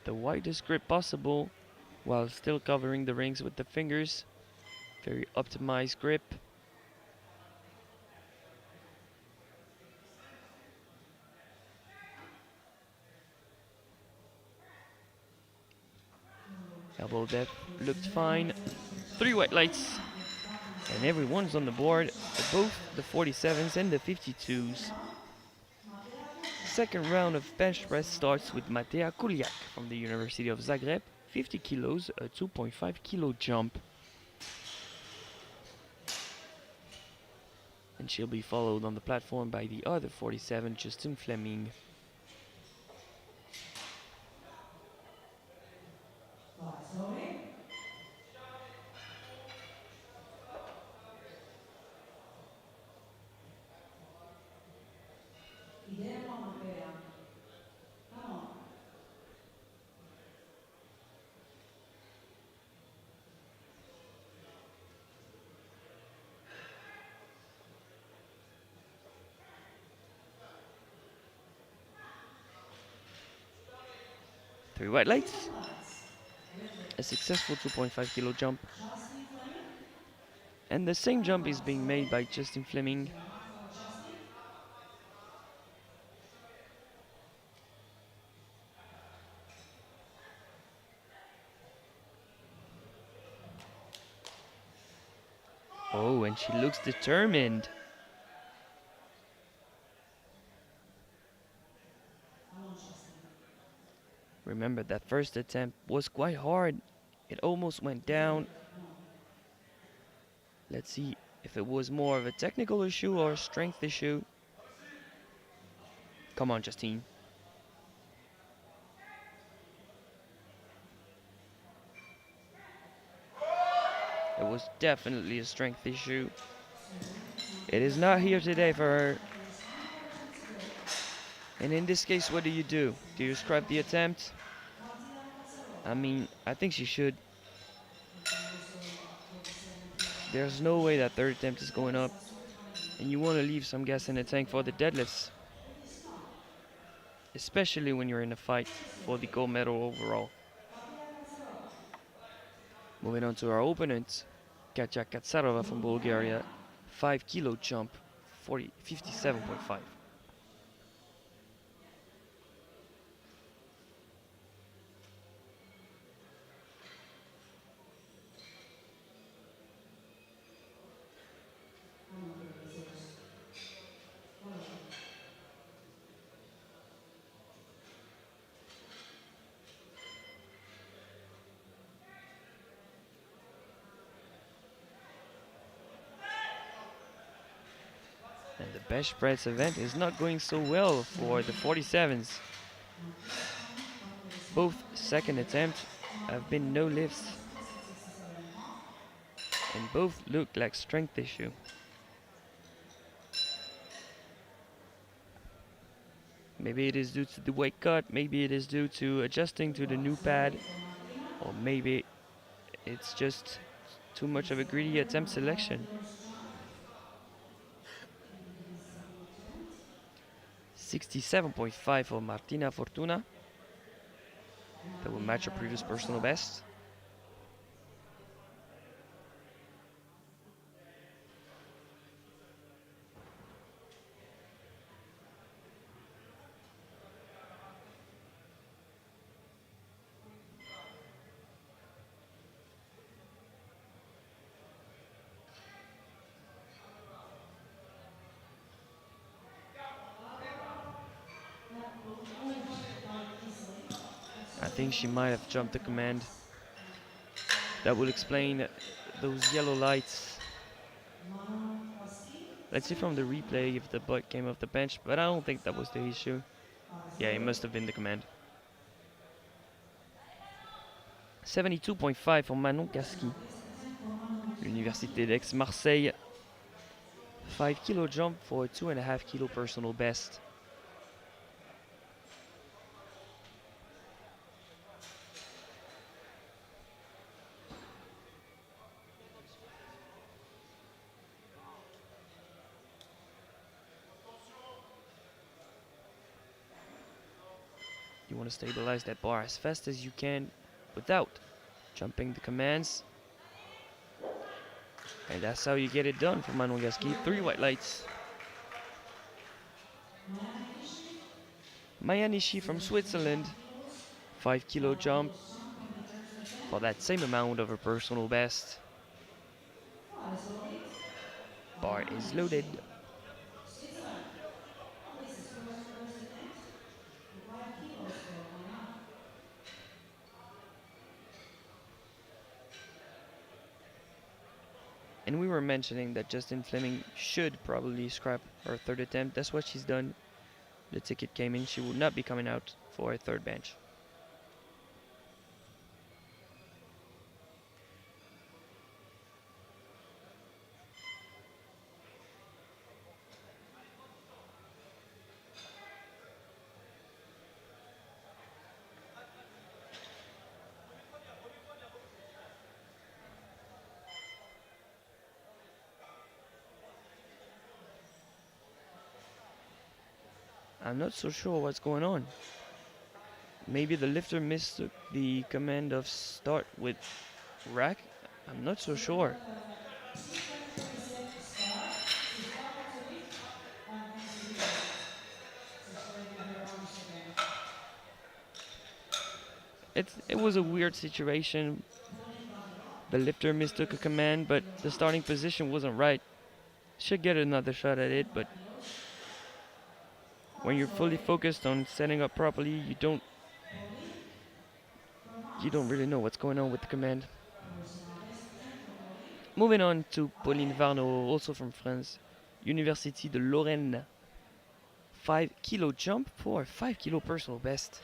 The widest grip possible while still covering the rings with the fingers. Very optimized grip. Elbow depth looked fine. 3 white lights. And everyone's on the board for both the 47s and the 52s. Second round of bench press starts with Matea Kuliak from the University of Zagreb. 50 kilos, a 2.5 kilo jump. And she'll be followed on the platform by the other 47, Justin Fleming. Three white lights. A successful 2.5 kilo jump. And the same jump is being made by Justin Fleming. Oh, and she looks determined. Remember, that first attempt was quite hard. It almost went down. Let's see if it was more of a technical issue or a strength issue. Come on, Justine. It was definitely a strength issue. It is not here today for her. And in this case, what do you do? Do you scrap the attempt? I mean, I think she should. There's no way that third attempt is going up. And you want to leave some gas in the tank for the deadlifts. Especially when you're in a fight for the gold medal overall. Moving on to our opponent, Katya Katsarova from Bulgaria. 5 kilo jump, 57.5. And the bench press event is not going so well for the 47s. Both second attempts have been no lifts. And both look like strength issue. Maybe it is due to the weight cut, maybe it is due to adjusting to the new pad, or maybe it's just too much of a greedy attempt selection. 67.5 for Martina Fortuna. That will match her previous personal best. I think she might have jumped the command. That will explain those yellow lights. Let's see from the replay if the butt came off the bench, but I don't think that was the issue. Yeah, it must have been the command. 72.5 for Manon Kaski. L'Université d'Aix-Marseille. 5 kilo jump for a 2.5 kilo personal best. You want to stabilize that bar as fast as you can without jumping the commands. And that's how you get it done for Manon Kaski. 3 white lights. Maya Nishi from Switzerland. 5 kilo jump for that same amount of her personal best. Bar is loaded. And we were mentioning that Justine Fleming should probably scrap her third attempt. That's what she's done. The ticket came in. She will not be coming out for a third bench. I'm not so sure what's going on. Maybe the lifter mistook the command of start with rack. I'm not so sure. It was a weird situation. The lifter mistook a command, but the starting position wasn't right. Should get another shot at it, but when you're fully focused on setting up properly, you don't really know what's going on with the command. Moving on to Pauline Varno, also from France, University de Lorraine. 5 kilo jump for 5 kilo personal best.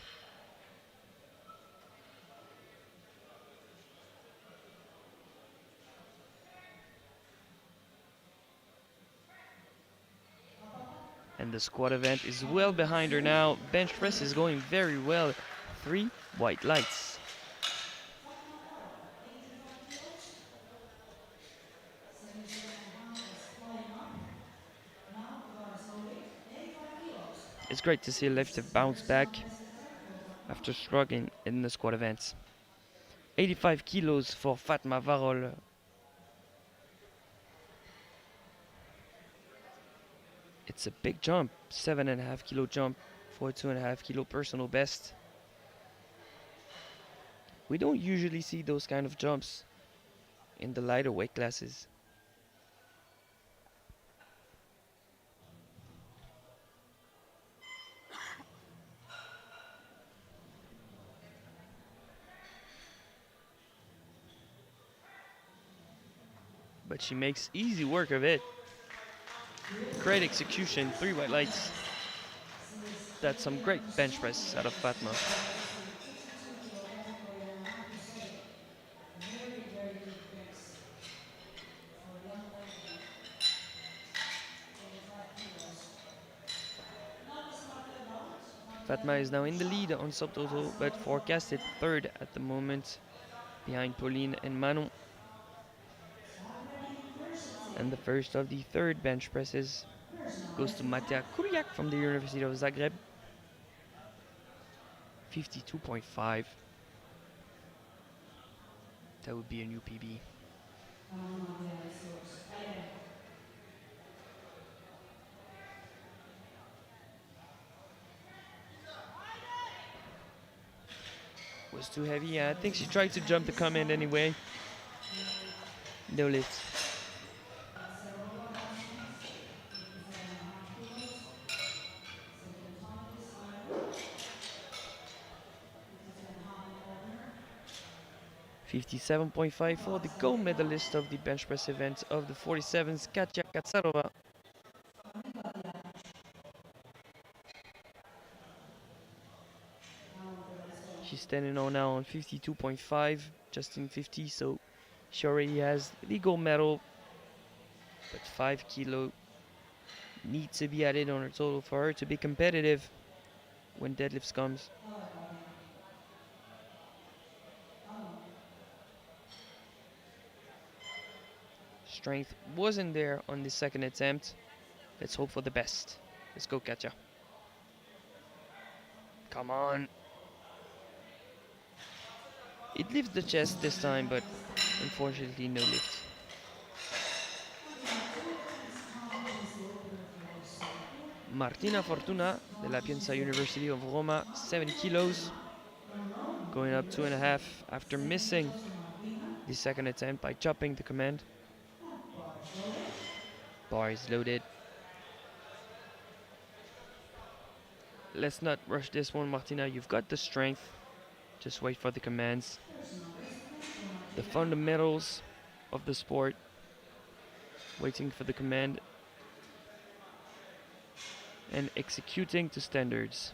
And the squat event is well behind her now. Bench press is going very well. 3 white lights. It's great to see a lifter bounce back after struggling in the squat events. 85 kilos for Fatma Varol. It's a big jump, 7.5 kilo jump for a 2.5 kilo personal best. We don't usually see those kind of jumps in the lighter weight classes. But she makes easy work of it. Great execution, 3 white lights. That's some great bench press out of Fatma. Fatma is now in the lead on subtotal, but forecasted third at the moment, behind Pauline and Manon. And the first of the third bench presses goes to Matea Kuriak from the University of Zagreb. 52.5. That would be a new PB. Was too heavy. Yeah, I think she tried to jump the command anyway. No lift. $57.5 for the gold medalist of the bench press event of the 47s, Katya Katsarova. She's standing on now on 52.5, just in 50, so she already has the gold medal. But 5 kilo needs to be added on her total for her to be competitive when deadlifts comes. Strength wasn't there on the second attempt. Let's hope for the best. Let's go, Katya. Come on. It lifts the chest this time, but unfortunately no lift. Martina Fortuna de la Pienza University of Roma, 70 kilos, going up 2.5 after missing the second attempt by chopping the command. Bar is loaded. Let's not rush this one, Martina. You've got the strength. Just wait for the commands. The fundamentals of the sport. Waiting for the command. And executing to standards.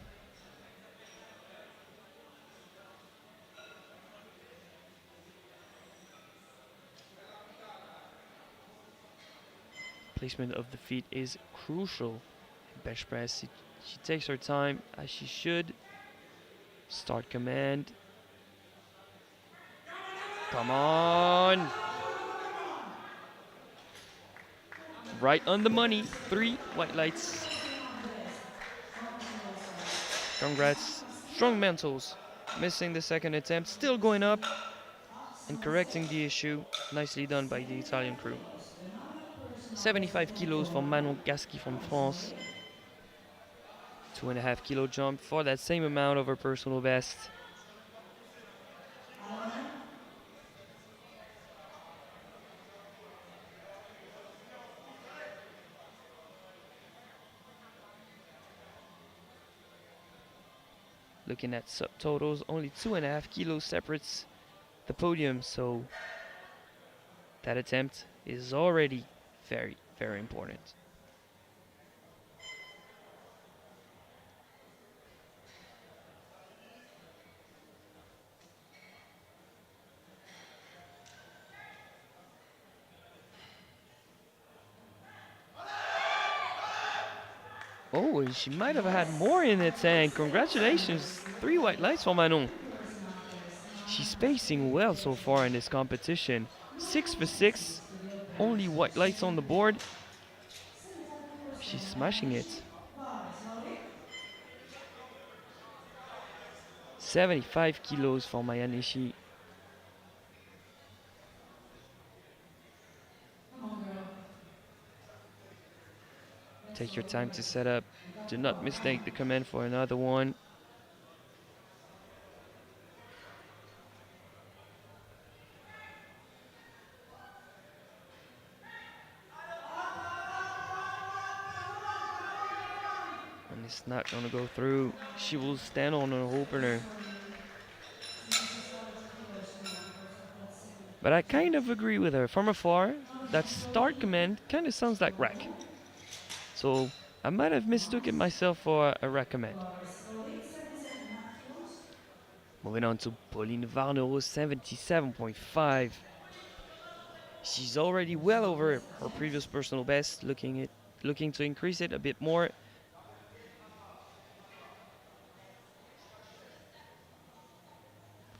Placement of the feet is crucial in bench press. She takes her time, as she should. Start command. Come on! Right on the money. 3 white lights. Congrats. Strong mentals. Missing the second attempt. Still going up. And correcting the issue. Nicely done by the Italian crew. 75 kilos for Manon Gasky from France. 2.5 kilo jump for that same amount of her personal best. Looking at subtotals, only 2.5 kilos separates the podium, so That attempt is already very, very important. Oh, and she might have had more in the tank. Congratulations. 3 white lights for Manon. She's pacing well so far in this competition. 6 for 6. Only white lights on the board. She's smashing it. 75 kilos for Mayanishi. Take your time to set up. Do not mistake the command for another one. And it's not going to go through. She will stand on her opener. But I kind of agree with her. From afar, that start command kind of sounds like rack. So I might have mistook it myself for a rack command. Moving on to Pauline Varneau, 77.5. She's already well over her previous personal best, looking to increase it a bit more.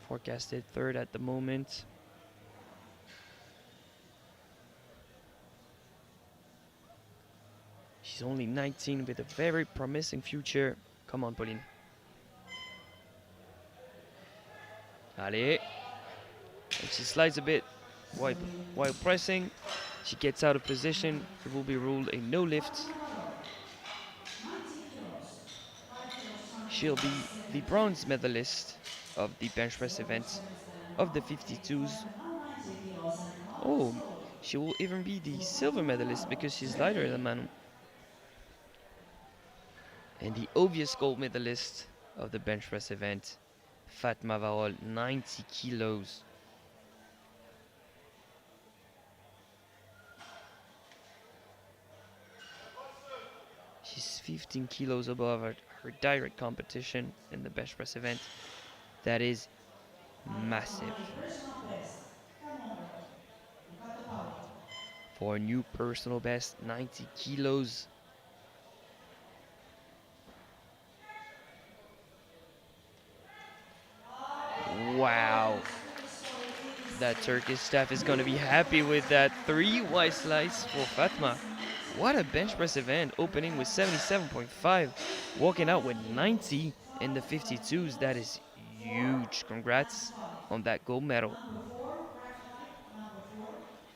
Forecasted third at the moment. She's only 19 with a very promising future. Come on, Pauline. Allez. And she slides a bit while pressing. She gets out of position. It will be ruled a no lift. She'll be the bronze medalist of the bench press event of the 52s. Oh, she will even be the silver medalist because she's lighter than Manu. And the obvious gold medalist of the bench press event, Fatma Varol, 90 kilos. She's 15 kilos above her direct competition in the bench press event. That is massive. For a new personal best, 90 kilos. Wow. That Turkish staff is going to be happy with that. 3 white slices for Fatma. What a bench press event, opening with 77.5, walking out with 90 in the 52s. That is huge. Congrats on that gold medal.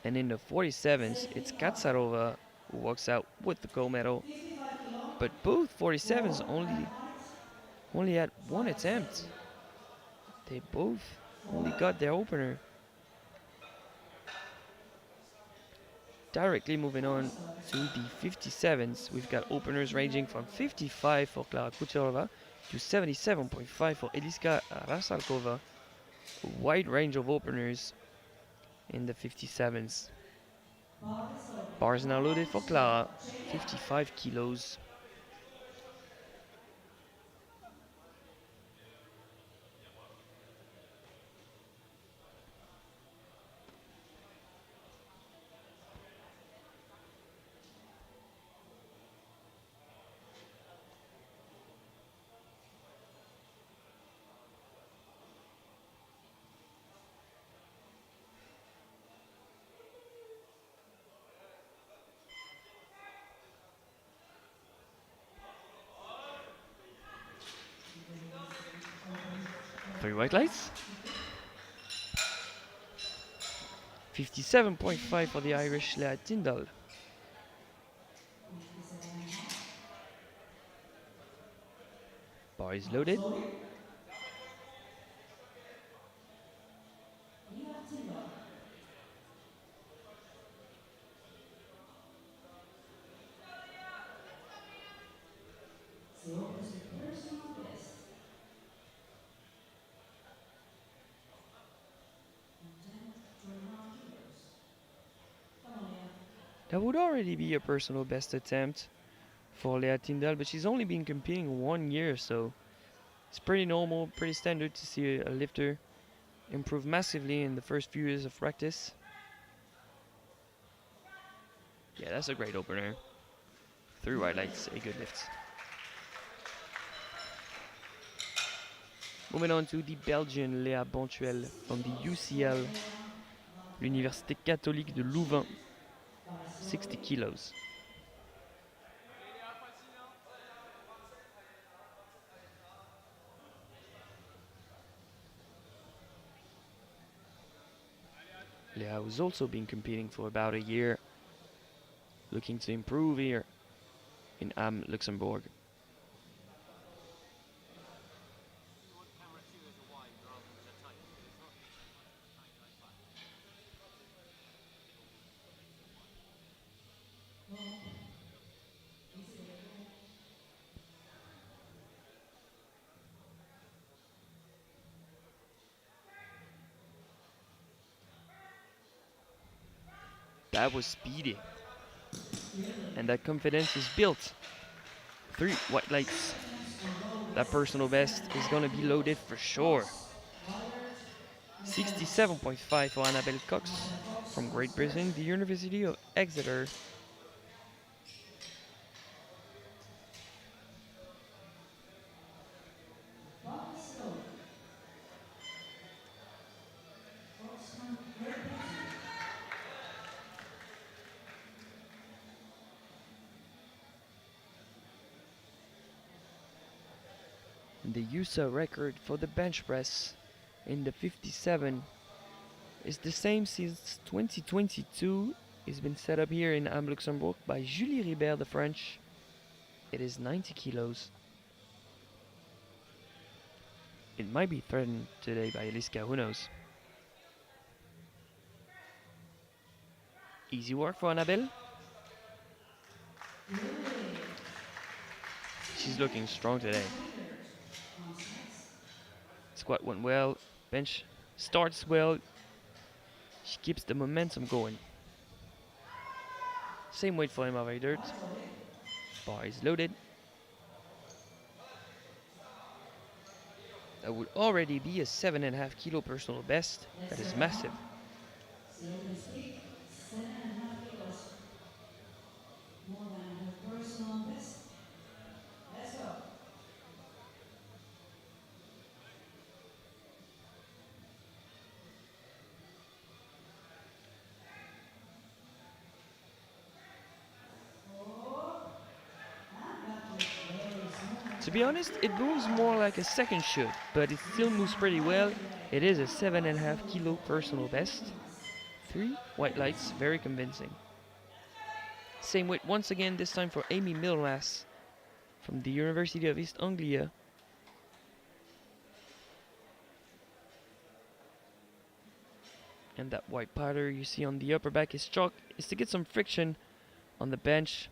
And in the 47s, it's Katsarova who walks out with the gold medal. But both 47s only had one attempt. They both only got their opener. Directly moving on to the 57s, we've got openers ranging from 55 for Klara Kucherova to 77.5 for Eliska Rasalkova. A wide range of openers in the 57s. Bars now loaded for Klara, 55 kilos. Three white lights. 57.5 for the Irish Lea Tyndall. Bar is loaded. That would already be a personal best attempt for Lea Tyndall, but she's only been competing 1 year, so it's pretty normal, pretty standard to see a lifter improve massively in the first few years of practice. Yeah, that's a great opener. 3 white lights, a good lift. Moving on to the Belgian Léa Bontuel from the UCL, l'Université catholique de Louvain, 60 kilos. Léa has also been competing for about a year, looking to improve here in Luxembourg. That was speedy. And that confidence is built. 3 white lights. That personal best is gonna be loaded for sure. 67.5 for Annabelle Cox from Great Britain, the University of Exeter. The USA record for the bench press in the 57 is the same since 2022. It's been set up here in Luxembourg by Julie Ribert, the French. It is 90 kilos. It might be threatened today by Eliska, who knows. Easy work for Annabelle. She's looking strong today. Squat went well, bench starts well. She keeps the momentum going. Same weight for Emma Weidert. Bar is loaded. That would already be a 7.5 kilo personal best. That is massive. To be honest, it moves more like a second should, but it still moves pretty well. It is a 7.5 kilo personal best. 3 white lights, very convincing. Same weight once again, this time for Amy Milmas from the University of East Anglia. And that white powder you see on the upper back is chalk, is to get some friction on the bench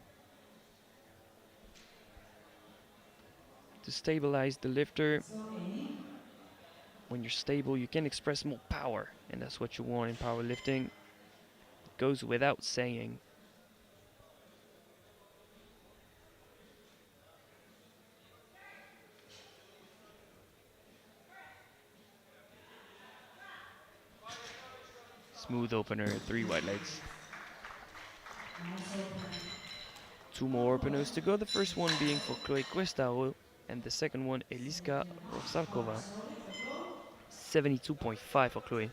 to stabilize the lifter. When you're stable, you can express more power, and that's what you want in powerlifting. It goes without saying. Smooth opener, 3 white lights. 2 more openers to go. The first one being for Chloe Questaro, and the second one Eliska Rosalkova. 72.5 for Chloe.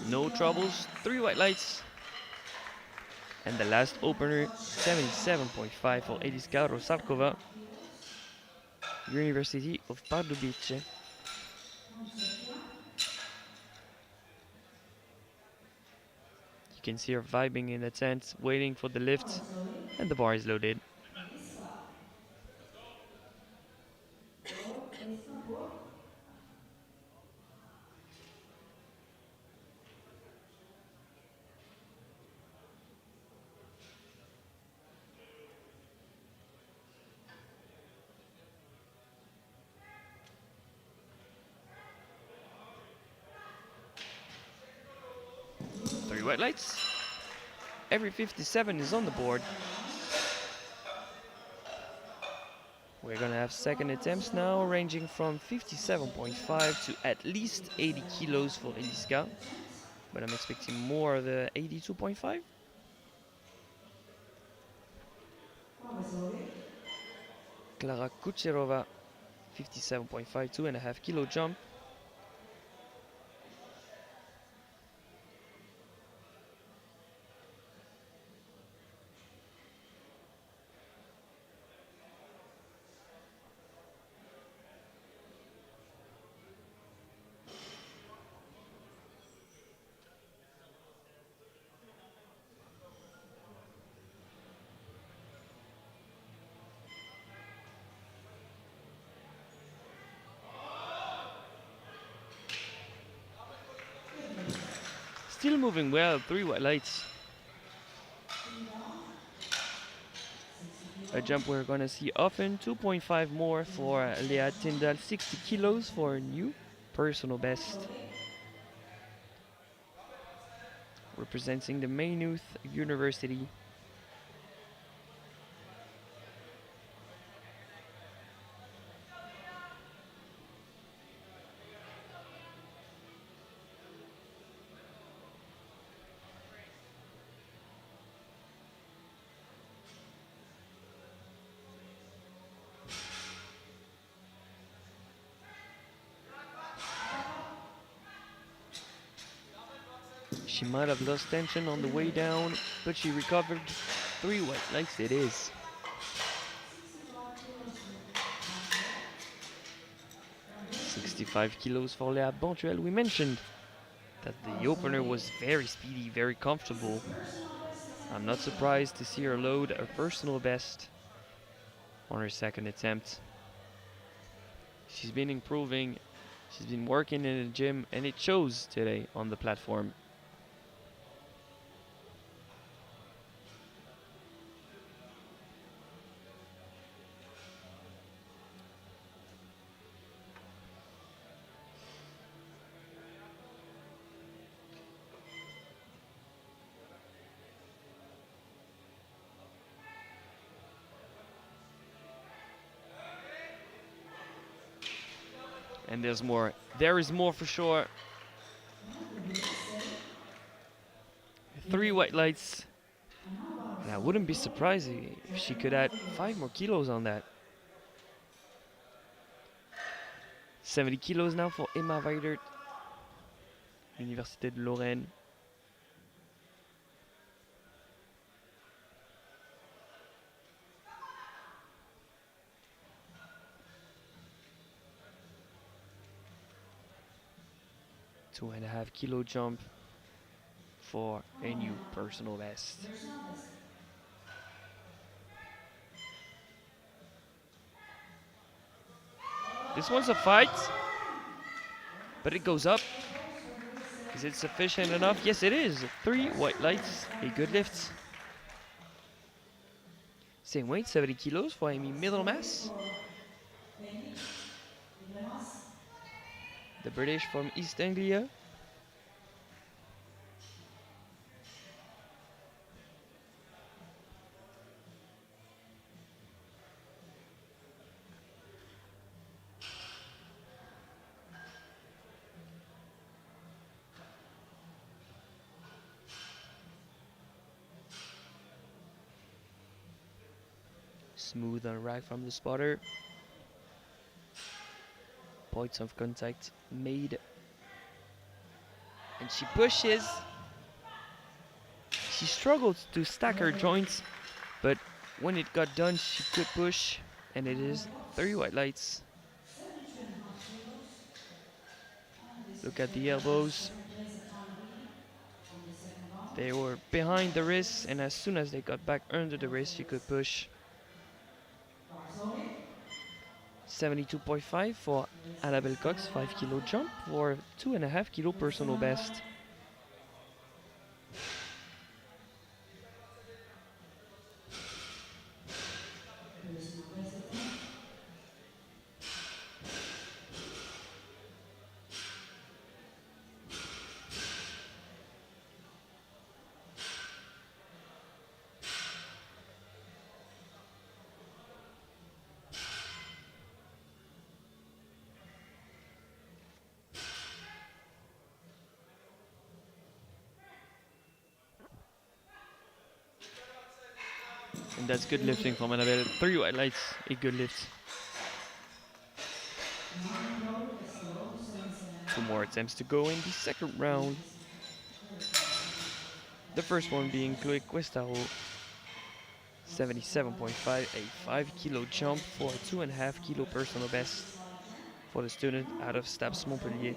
No troubles, 3 white lights. And the last opener, 77.5 for Eliska Rosarkova, University of Pardubice. You can see her vibing in the tent, waiting for the lift, and the bar is loaded. Three white lights. Every 57 is on the board. We're gonna have second attempts now, ranging from 57.5 to at least 80 kilos for Eliska. But I'm expecting more of the 82.5. Klara Kucherova, 57.5, 2.5 kilo jump. Still moving well, three white lights. A jump we're gonna see often, 2.5 more for Lea Tyndall, 60 kilos for a new personal best. Representing the Maynooth University. She might have lost tension on the way down, but she recovered. Three white lights it is. "65 kilos for Lea Bontuel." We mentioned that the opener was very speedy, very comfortable. I'm not surprised to see her load a personal best on her second attempt. She's been improving, she's been working in the gym, and it shows today on the platform. And there's more. There is more for sure. Three white lights. And I wouldn't be surprised if she could add 5 more kilos on that. 70 kilos now for Emma Weidert, Université de Lorraine. "2.5 kilo jump for a new personal best." This one's a fight, but it goes up. Is it sufficient enough? Yes, it is. 3 white lights, a good lift. Same weight, 70 kilos for Amy Middlemass. The British from East Anglia. Smooth and right from the spotter. Points of contact made. And she pushes. She struggled to stack her joints, but when it got done, she could push, and it is 3 white lights. Look at the elbows. They were behind the wrists, and as soon as they got back under the wrist, she could push. 72.5 for Annabelle Cox, 5 kilo jump for 2.5 kilo personal best. And that's good lifting from Annabelle. 3 white lights, a good lift. 2 more attempts to go in the second round. The first one being Chloe Questaro, 77.5, a 5 kilo jump for a 2.5 kilo personal best for the student out of Staps Montpellier.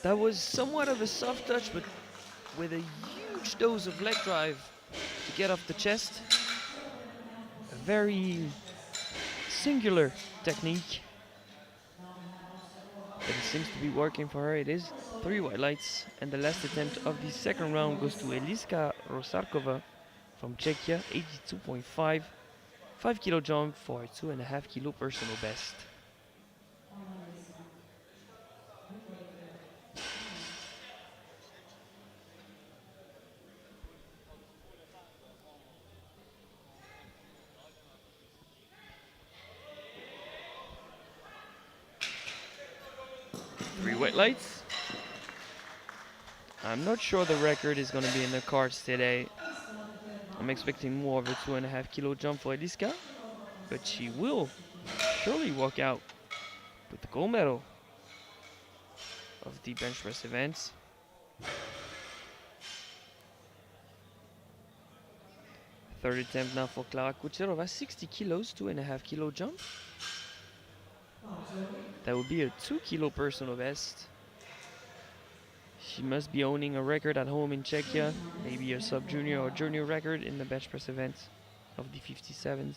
That was somewhat of a soft touch, but with a huge dose of leg drive to get off the chest. A very singular technique, but it seems to be working for her. It is 3 white lights, and the last attempt of the second round goes to Eliska Rosarkova from Czechia, 82.5, 5 kilo jump for a 2.5 kilo personal best. Wet lights. I'm not sure the record is going to be in the cards today. I'm expecting more of a 2.5 kilo jump for Eliska, but she will surely walk out with the gold medal of the bench press events. Third attempt now for Klara Kucherova, 60 kilos, 2.5 kilo jump. That would be a 2 kilo personal best. She must be owning a record at home in Czechia, maybe a sub-junior or junior record in the bench press event of the 57s.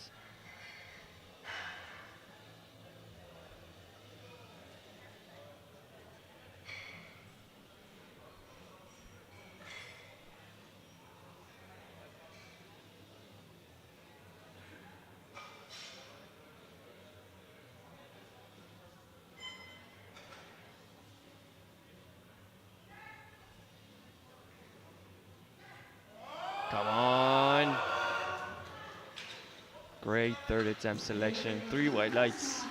Come on. Great third attempt selection. 3 white lights.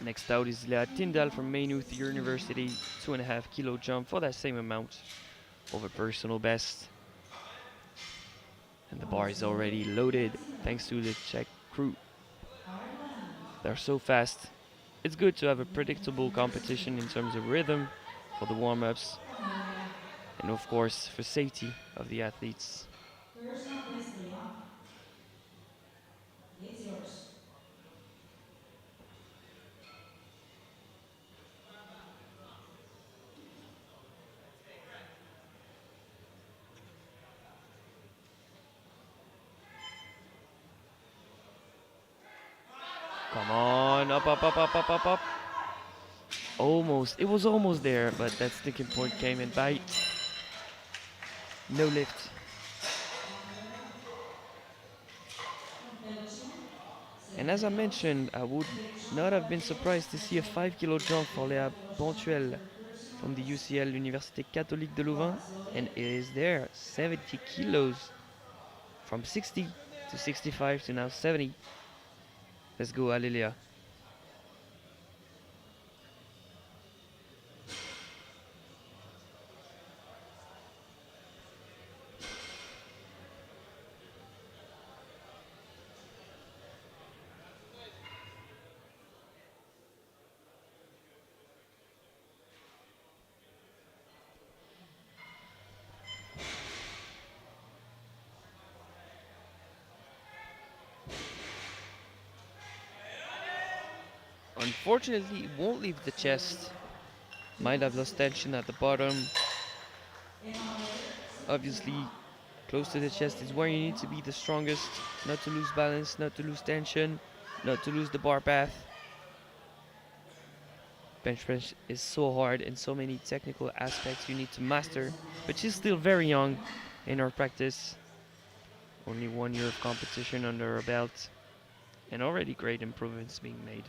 Next out is Lea Tyndall from Maynooth University. 2.5 kilo jump for that same amount of a personal best. And the bar is already loaded thanks to the Czech crew. They're so fast. It's good to have a predictable competition in terms of rhythm for the warm-ups. And of course, for safety of the athletes. Come on, up, up, up, up, up, up, up. Almost, it was almost there, but that sticking point came in bite. No lift. And as I mentioned, I would not have been surprised to see a 5 kilo jump for Léa Bontuel from the UCL Université Catholique de Louvain, and it is there, 70 kilos from 60 to 65 to now 70. Let's go, Alelia. Unfortunately, it won't leave the chest. Might have lost tension at the bottom. Obviously, close to the chest is where you need to be the strongest, not to lose balance, not to lose tension, not to lose the bar path. Bench press is so hard and so many technical aspects you need to master, but she's still very young in her practice. Only 1 year of competition under her belt, and already great improvements being made.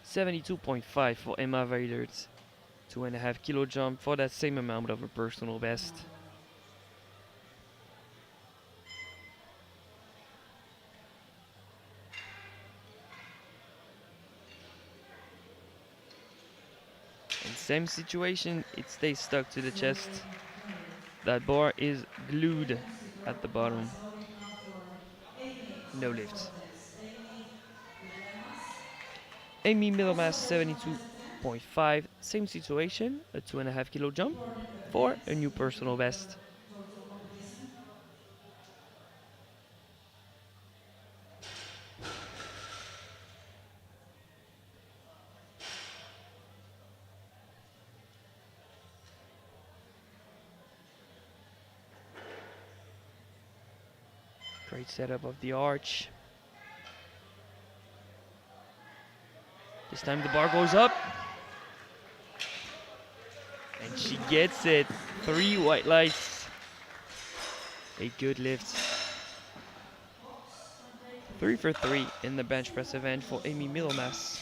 72.5 for Emma Weidert, 2.5 kilo jump for that same amount of her personal best. And same situation, it stays stuck to the chest. That bar is glued at the bottom. No lift. Amy Middlemass 72.5, same situation, a 2.5 kilo jump for a new personal best. Great setup of the arch. This time the bar goes up. And she gets it. 3 white lights. A good lift. 3 for 3 in the bench press event for Amy Middlemass.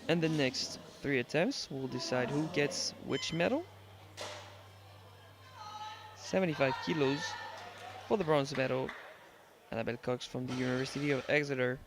And the next 3 attempts will decide who gets which medal. 75 kilos for the bronze medal. Annabelle Cox from the University of Exeter.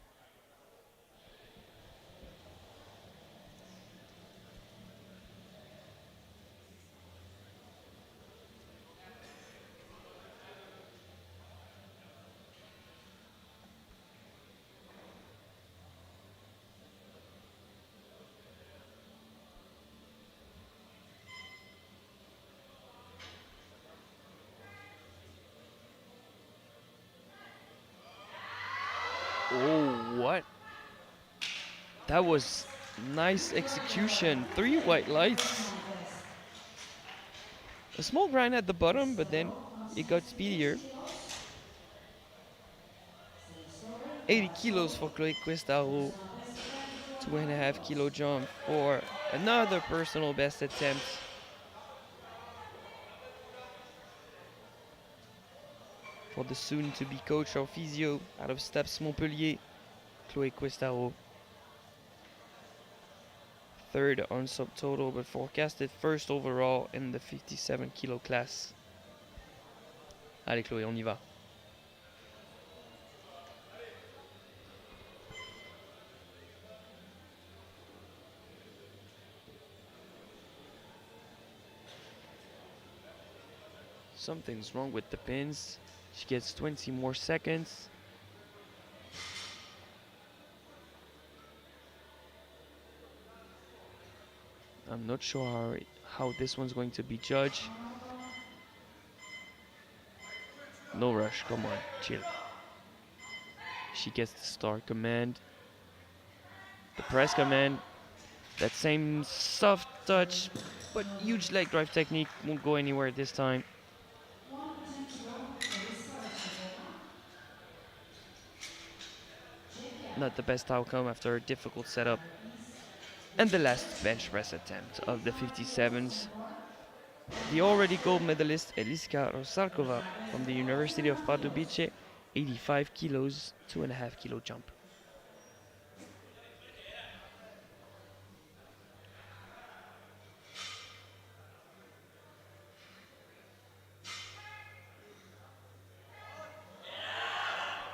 Oh, what? That was nice execution. 3 white lights. A small grind at the bottom, but then it got speedier. 80 kilos for Chloe Questaro. 2.5 kilo jump for another personal best attempt. For the soon-to-be coach or physio out of Steps Montpellier, Chloé Questaro. 3rd on subtotal, but forecasted 1st overall in the 57 kilo class. Allez Chloé, on y va. Something's wrong with the pins. She gets 20 more seconds. I'm not sure how this one's going to be judged. No rush, come on, chill. She gets the start command. The press command. That same soft touch, but huge leg drive technique won't go anywhere this time. Not the best outcome after a difficult setup. And the last bench press attempt of the 57s. The already gold medalist Eliska Rosalkova from the University of Pardubice 85 kilos, 2.5 kilo jump.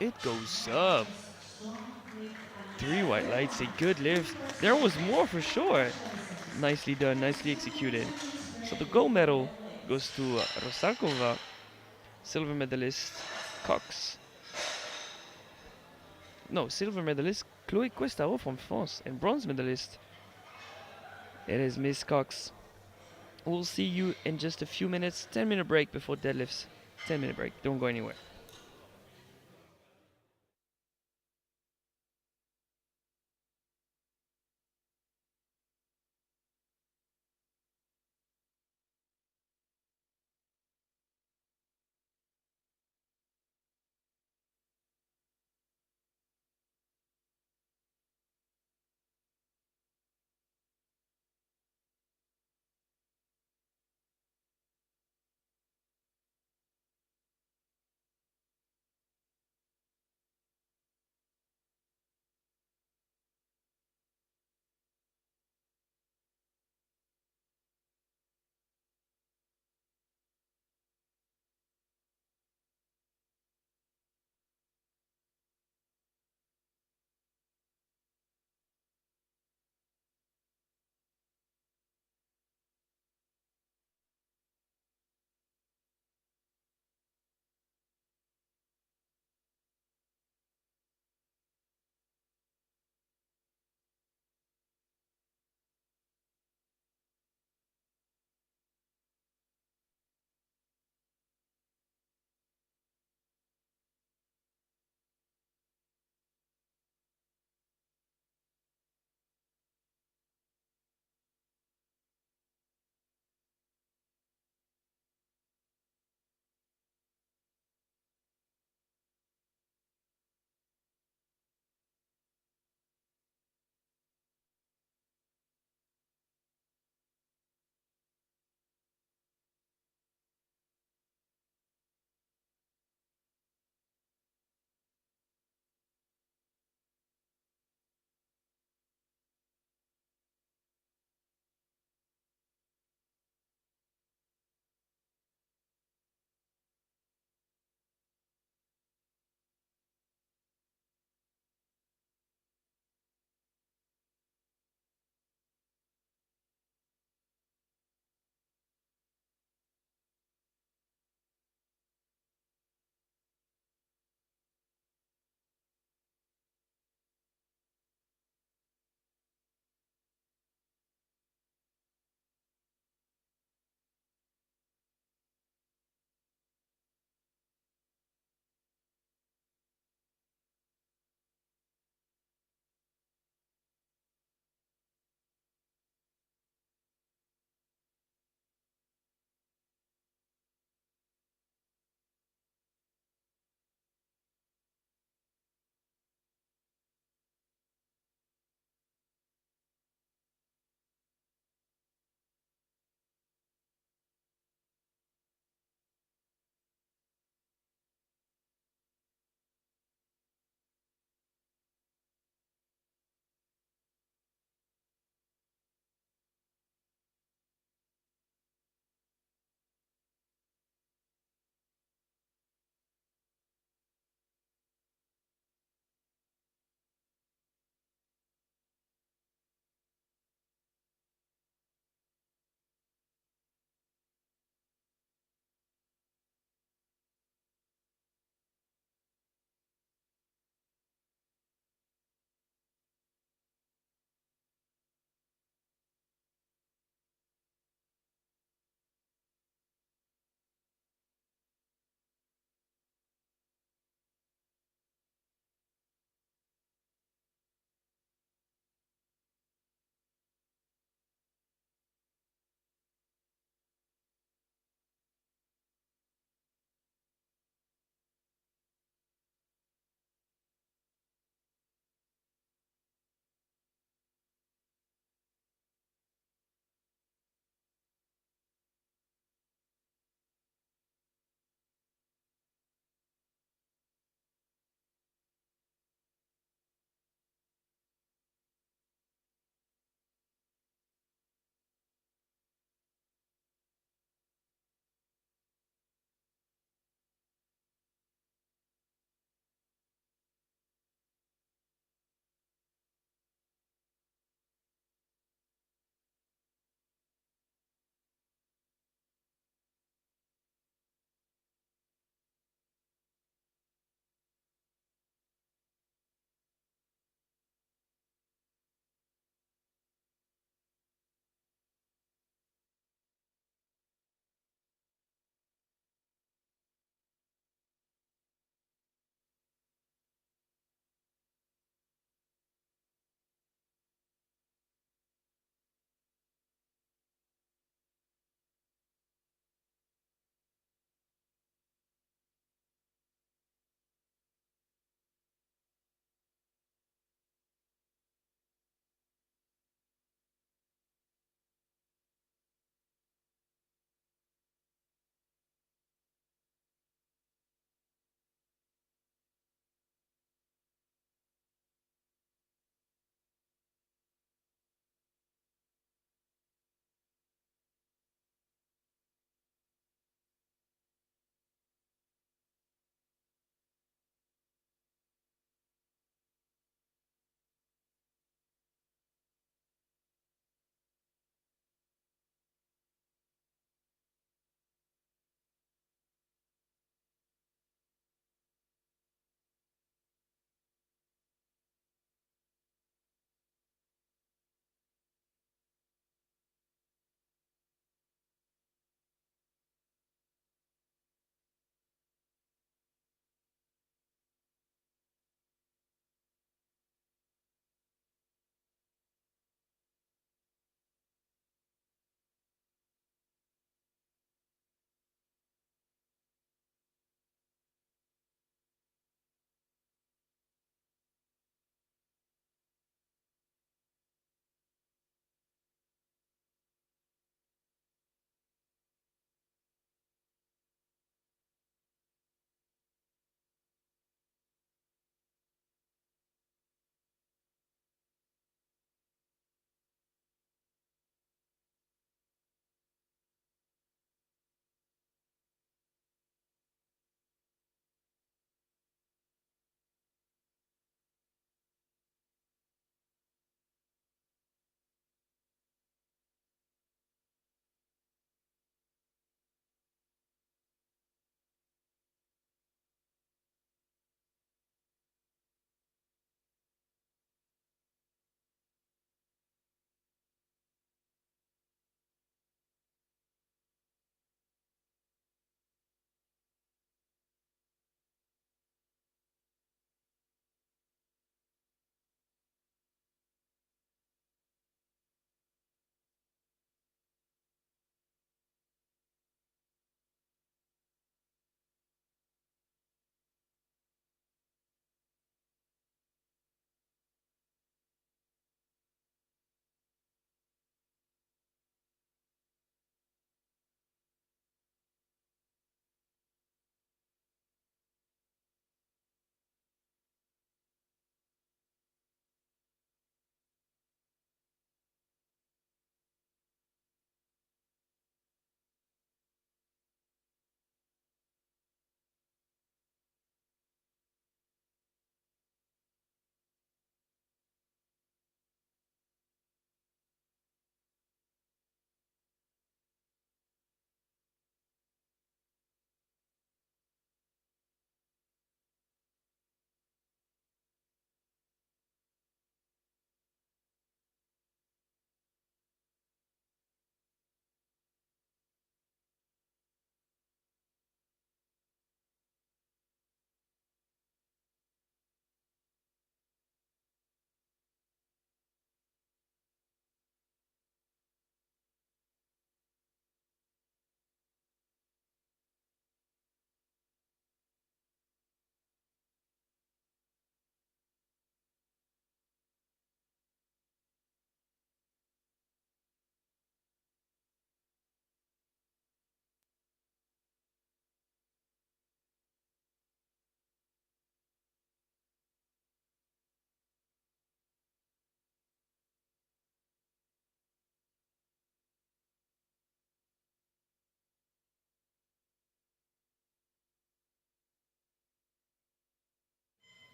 It goes up. 3 white lights, a good lift. There was more for sure. Nicely done, nicely executed. So the gold medal goes to Rosakova, silver medalist Cox. No, silver medalist Chloé Cuestao from France, and bronze medalist, it is Miss Cox. We'll see you in just a few minutes. 10-minute break before deadlifts. 10-minute break, don't go anywhere.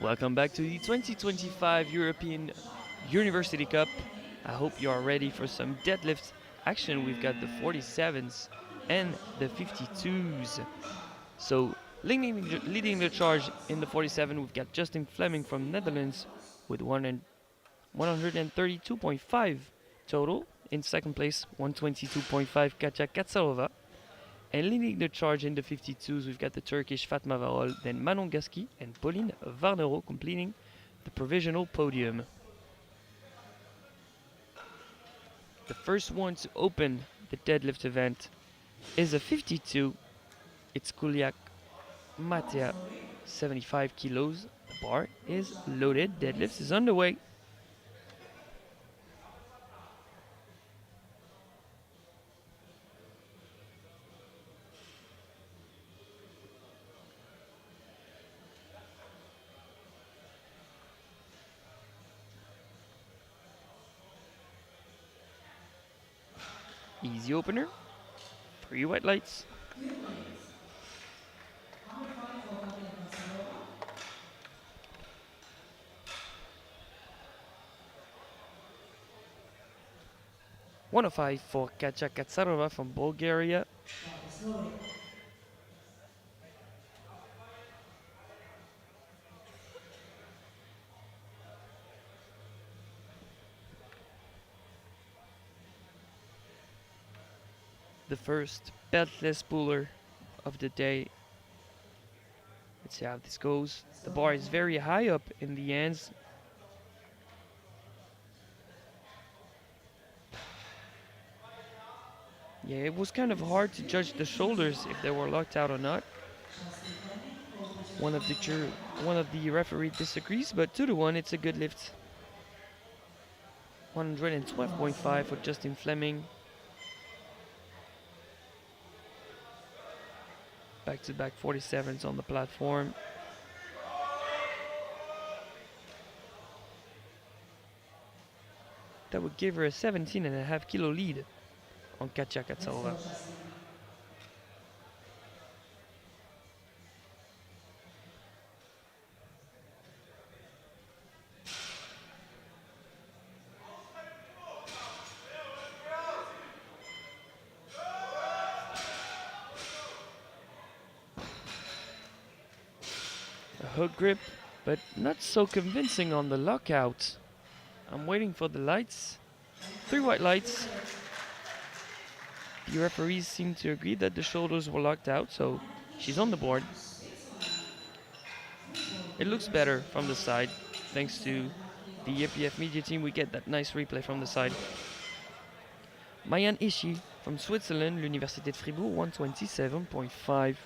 Welcome back to the 2025 European University Cup. I hope you are ready for some deadlift action. We've got the 47s and the 52s. So, leading the charge in the 47, we've got Justin Fleming from Netherlands with 132.5 total. In second place, 122.5 Katja Katsarova. And leading the charge in the 52s, we've got the Turkish Fatma Varol, then Manon Gaski and Pauline Varnero completing the provisional podium. The first one to open the deadlift event is a 52. It's Kuliak Matea, 75 kilos. The bar is loaded. Deadlift is underway. Easy opener. 3 white lights. $105 for Katja Katsarova from Bulgaria. The first beltless puller of the day. Let's see how this goes. The bar is very high up in the ends. Yeah, it was kind of hard to judge the shoulders if they were locked out or not. One of the referee disagrees, but 2-1, it's a good lift. 112.5 for Justin Fleming. Back-to-back 47s on the platform. That would give her a 17.5 kilo lead on Katja Katsarova. A hook grip, but not so convincing on the lockout. I'm waiting for the lights. 3 white lights. The referees seem to agree that the shoulders were locked out, so she's on the board. It looks better from the side. Thanks to the EPF media team, we get that nice replay from the side. Mayan Ishii from Switzerland, l'Université de Fribourg, 127.5.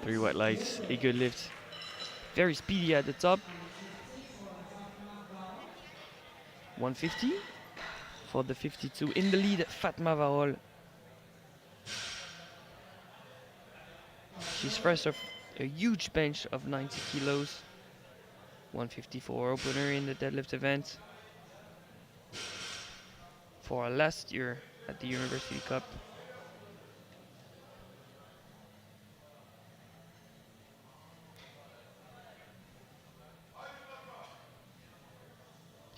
Three white lights, a good lift. Very speedy at the top. 150 for the 52. In the lead, Fatma Varol. She's fresh off a huge bench of 90 kilos. 154 opener in the deadlift event. For last year at the University Cup.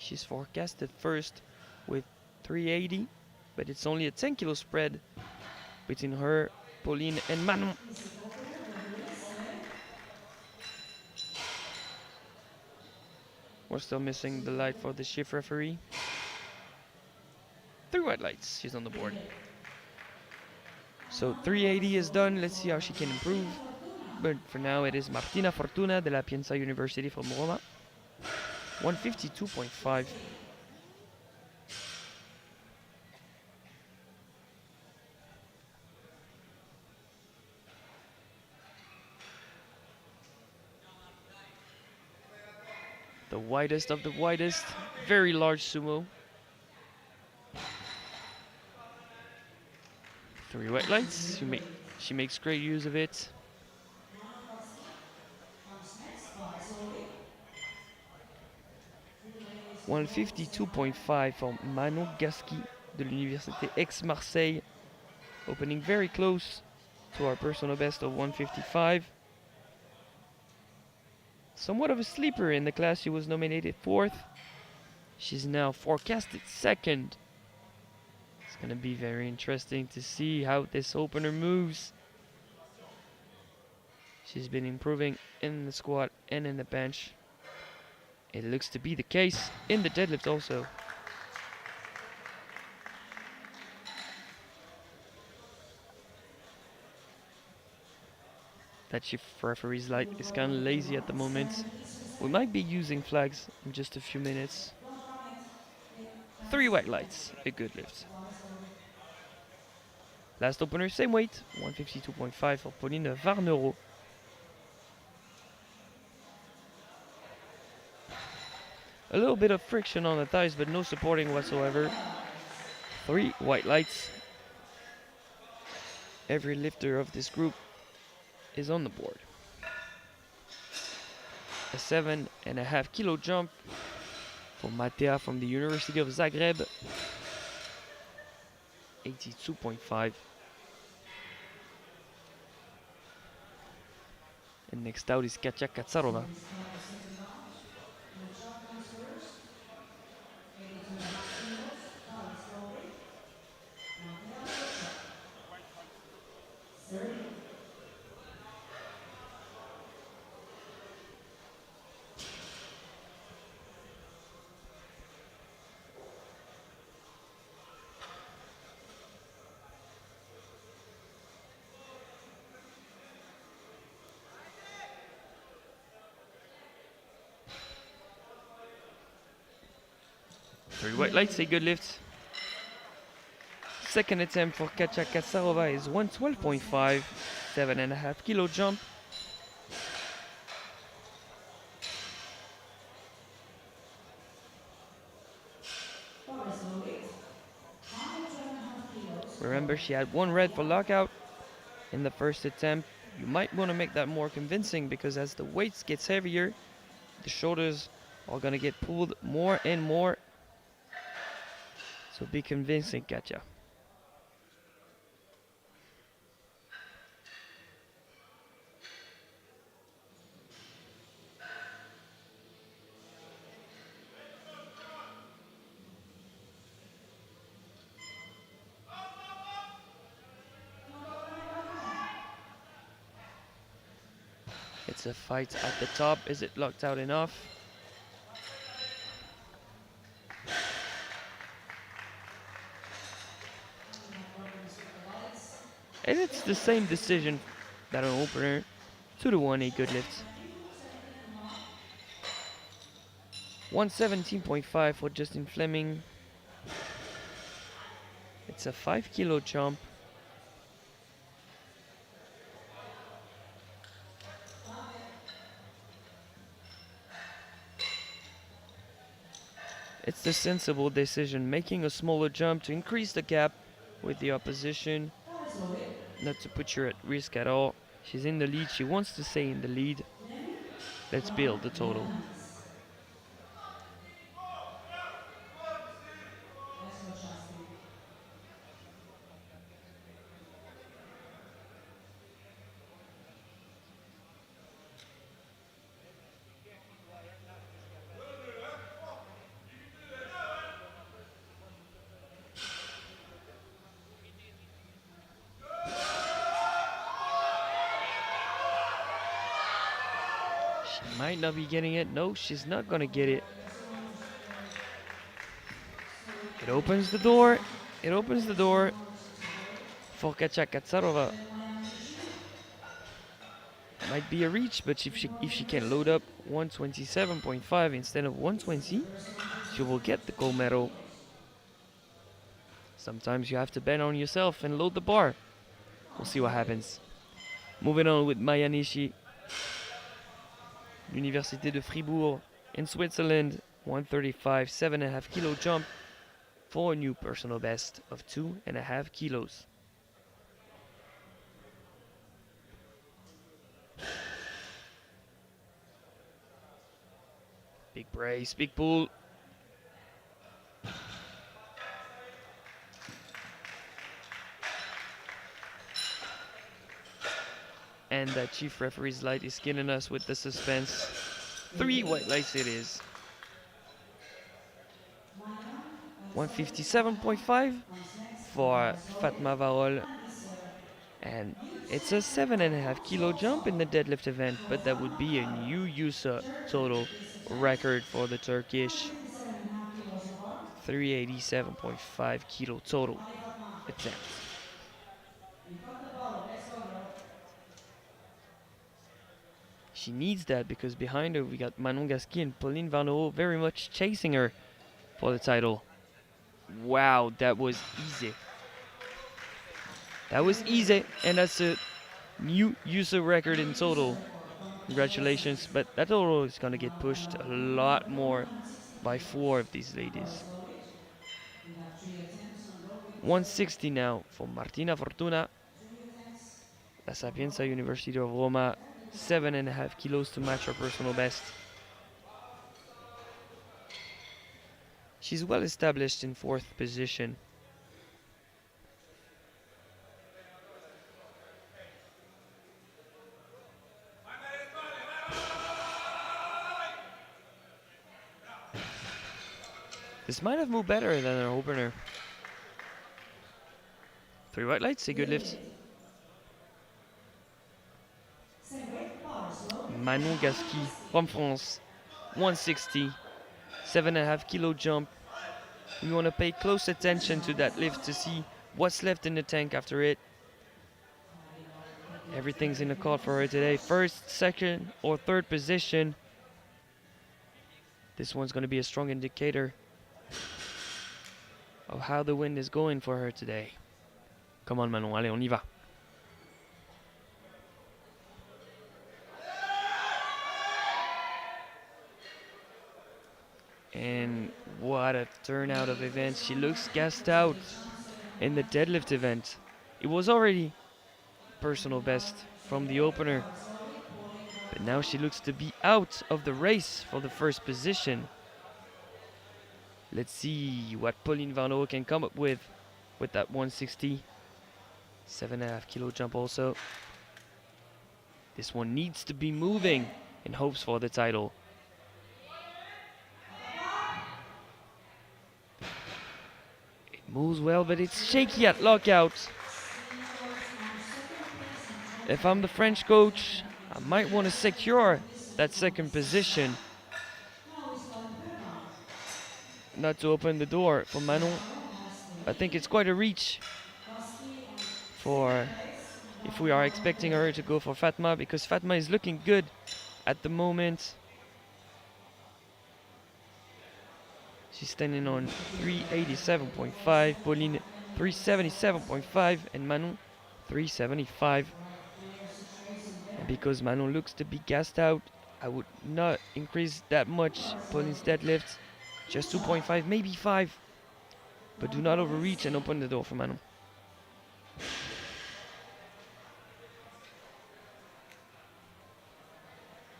She's forecasted first with 380, but it's only a 10 kilo spread between her, Pauline, and Manon. We're still missing the light for the shift referee. 3 white lights, she's on the board. So 380 is done, let's see how she can improve. But for now it is Martina Fortuna de la Pienza University from Roma. 152.5. The widest of the widest, very large sumo. 3 white lights, She makes great use of it. 152.5 for Manon Gasky de l'Université Aix-Marseille, opening very close to our personal best of 155. Somewhat of a sleeper in the class. She was nominated 4th. She's now forecasted 2nd. It's going to be very interesting to see how this opener moves. She's been improving in the squat and in the bench. It looks to be the case in the deadlift also. That shift referee's light is kind of lazy at the moment. We might be using flags in just a few minutes. 3 white lights, a good lift. Last opener, same weight, 152.5 for Pauline Varnereau. A little bit of friction on the thighs, but no supporting whatsoever. 3 white lights. Every lifter of this group is on the board. A 7.5 kilo jump for Matea from the University of Zagreb. 82.5. And next out is Katya Katsarova. Three white lights, a good lift. Second attempt for Katya Katsarova is 112.5, 7.5 kilo jump. Remember, she had 1 red for lockout in the first attempt. You might want to make that more convincing, because as the weights gets heavier, the shoulders are going to get pulled more and more. So be convincing, Katya. It's a fight at the top. Is it locked out enough? And it's the same decision that an opener. 2-1, a good lift. 117.5 for Justin Fleming. It's a 5 kilo jump. It's the sensible decision, making a smaller jump to increase the gap with the opposition, not to put her at risk at all. She's in the lead, she wants to stay in the lead. Let's build the total. She might not be getting it. No, she's not gonna get it. It opens the door. It opens the door for Katya Katsarova. Might be a reach, but if she can load up 127.5 instead of 120, she will get the gold medal. Sometimes you have to bet on yourself and load the bar. We'll see what happens. Moving on with Maya Nishi. Université de Fribourg in Switzerland. 135, 7.5 kilo jump for a new personal best of 2.5 kilos. Big brace, big pull. And that chief referee's light is killing us with the suspense. 3 white lights it is. 157.5 for Fatma Varol. And it's a 7.5 kilo jump in the deadlift event, but that would be a new USA total record for the Turkish. 387.5 kilo total attempt. She needs that because behind her we got Manon Gasquet and Pauline Varneau very much chasing her for the title. Wow, that was easy. That was easy, and that's a new USA record in total. Congratulations, but that total is gonna get pushed a lot more by 4 of these ladies. 160 now for Martina Fortuna. La Sapienza University of Roma, 7.5 kilos to match her personal best. She's well established in 4th position. This might have moved better than her opener. 3 white lights, a good lift. Manon Gasquet from France, 160, 7.5 kilo jump. We want to pay close attention to that lift to see what's left in the tank after it. Everything's in the card for her today. 1st, 2nd, or 3rd position. This one's going to be a strong indicator of how the wind is going for her today. Come on Manon, allez, on y va. And what a turnout of events. She looks gassed out in the deadlift event. It was already personal best from the opener, but now she looks to be out of the race for the 1st position. Let's see what Pauline Varneau can come up with that 160. 7.5 kilo jump also. This one needs to be moving in hopes for the title. It moves well, but it's shaky at lockout. If I'm the French coach, I might want to secure that 2nd position. Not to open the door for Manon. I think it's quite a reach for if we are expecting her to go for Fatma, because Fatma is looking good at the moment. She's standing on 387.5, Pauline 377.5, and Manon 375. And because Manon looks to be gassed out, I would not increase that much Pauline's deadlift. Just 2.5, maybe 5. But do not overreach and open the door for Manon.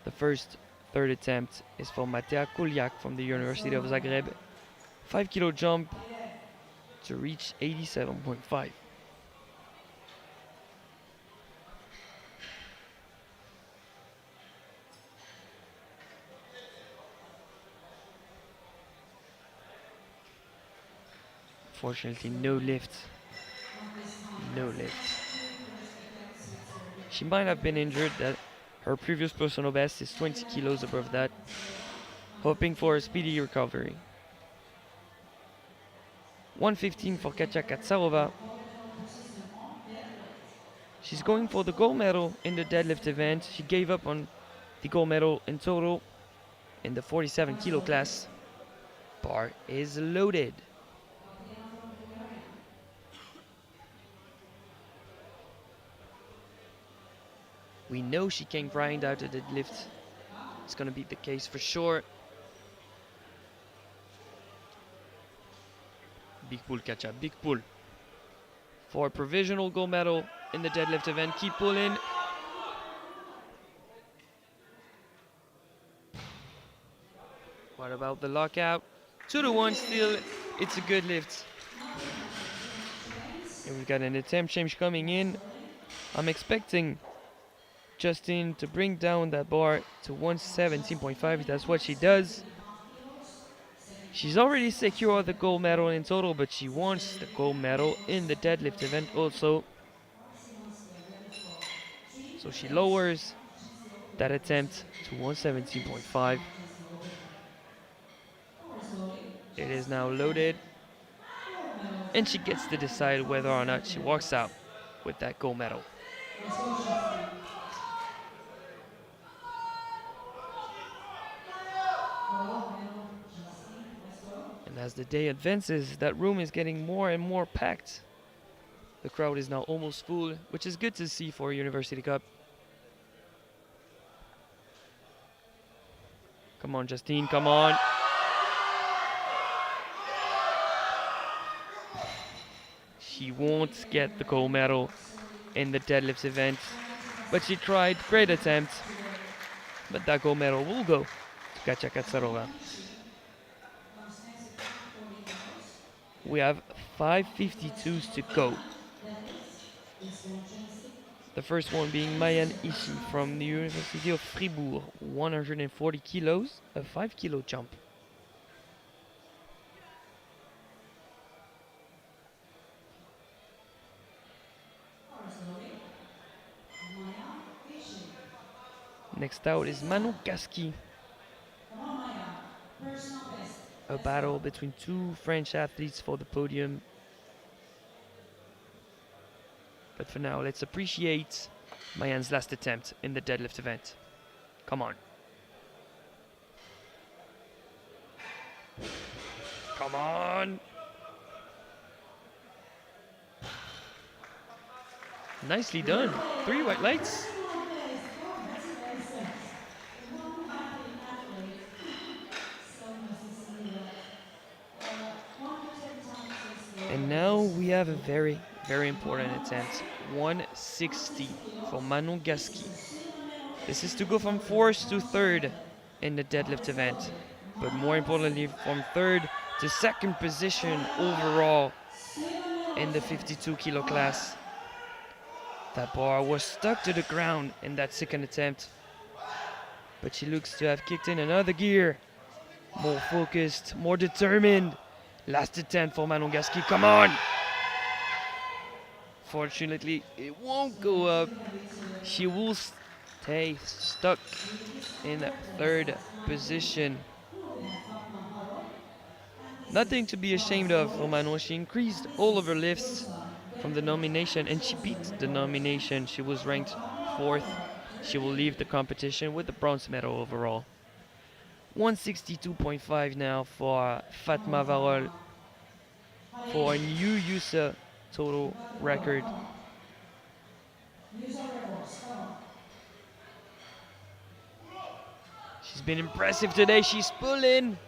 The 1st, 3rd attempt is for Matea Kuliak from the University of Zagreb. 5 kilo jump to reach 87.5. Fortunately, no lift. No lift. She might have been injured. That her previous personal best is 20 kilos above that. Hoping for a speedy recovery. 115 for Katja Katsarova. She's going for the gold medal in the deadlift event. She gave up on the gold medal in total in the 47 kilo class. Bar is loaded. We know she can grind out a deadlift. It's gonna be the case for sure. Big pull, Katja, big pull. For a provisional gold medal in the deadlift event, keep pulling. What about the lockout? 2-1 still. It's a good lift. And we've got an attempt change coming in. I'm expecting Justine to bring down that bar to 117.5. That's what she does. She's already secured the gold medal in total, but she wants the gold medal in the deadlift event also. So she lowers that attempt to 117.5. It is now loaded, and she gets to decide whether or not she walks out with that gold medal. And as the day advances, that room is getting more and more packed. The crowd is now almost full, which is good to see for a University Cup. Come on, Justine, come on. She won't get the gold medal in the deadlift event, but she tried. Great attempt. But that gold medal will go to Kasia Katsarova. We have 5:52s to go. The first one being Mayan Ishii from the University of Fribourg, 140 kilos, a 5 kilo jump. Next out is Manu Gaski. A battle between two French athletes for the podium. But for now, let's appreciate Mayan's last attempt in the deadlift event. Come on. Come on. Nicely done. 3 white lights. And now we have a very, very important attempt. 160 for Manon Gaski. This is to go from 4th to 3rd in the deadlift event. But more importantly, from 3rd to 2nd position overall in the 52 kilo class. That bar was stuck to the ground in that 2nd attempt. But she looks to have kicked in another gear. More focused, more determined. Last attempt for Manon Gaski, come on! Fortunately, it won't go up. She will stay stuck in 3rd position. Nothing to be ashamed of for Manon. She increased all of her lifts from the nomination and she beat the nomination. She was ranked 4th. She will leave the competition with the bronze medal overall. 162.5 now for Fatma Varol for a new USA total record. She's been impressive today. She's pulling.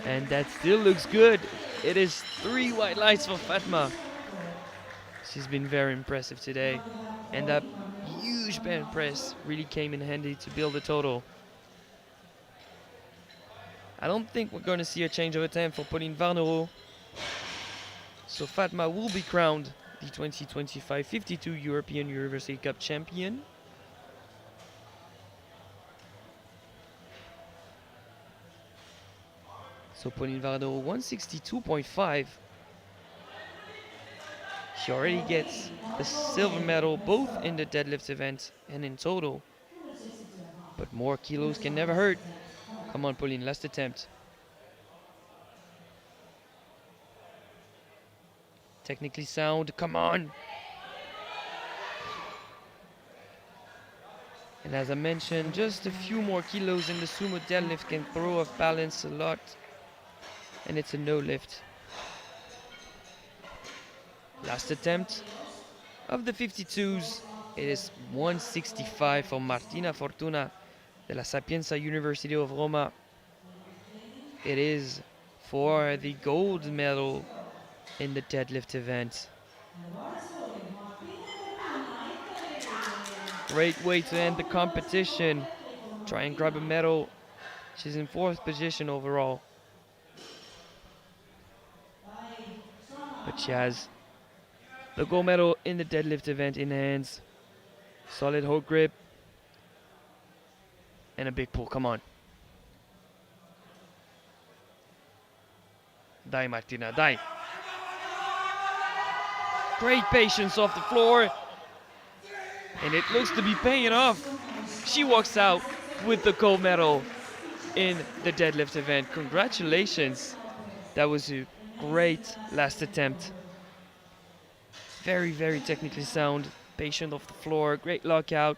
And that still looks good. It is 3 white lights for Fatma. She's been very impressive today. And that huge band press really came in handy to build the total. I don't think we're going to see a change of attempt for Pauline Varnero. So Fatma will be crowned the 2025 52 European University Cup champion. So Pauline Varnero 162.5. She already gets the silver medal both in the deadlift event and in total. But more kilos can never hurt. Come on, Pauline, last attempt. Technically sound, come on. And as I mentioned, just a few more kilos in the sumo deadlift can throw off balance a lot. And it's a no lift. Last attempt of the 52s. It is 165 for Martina Fortuna de la Sapienza University of Roma. It is for the gold medal in the deadlift event. Great way to end the competition. try and grab a medal. She's in 4th position overall. But she has the gold medal in the deadlift event in hands. Solid hold grip. And a big pull, come on. Die, Martina, die. Great patience off the floor. And it looks to be paying off. She walks out with the gold medal in the deadlift event. Congratulations. That was a great last attempt. Very, very technically sound. Patient off the floor. Great lockout.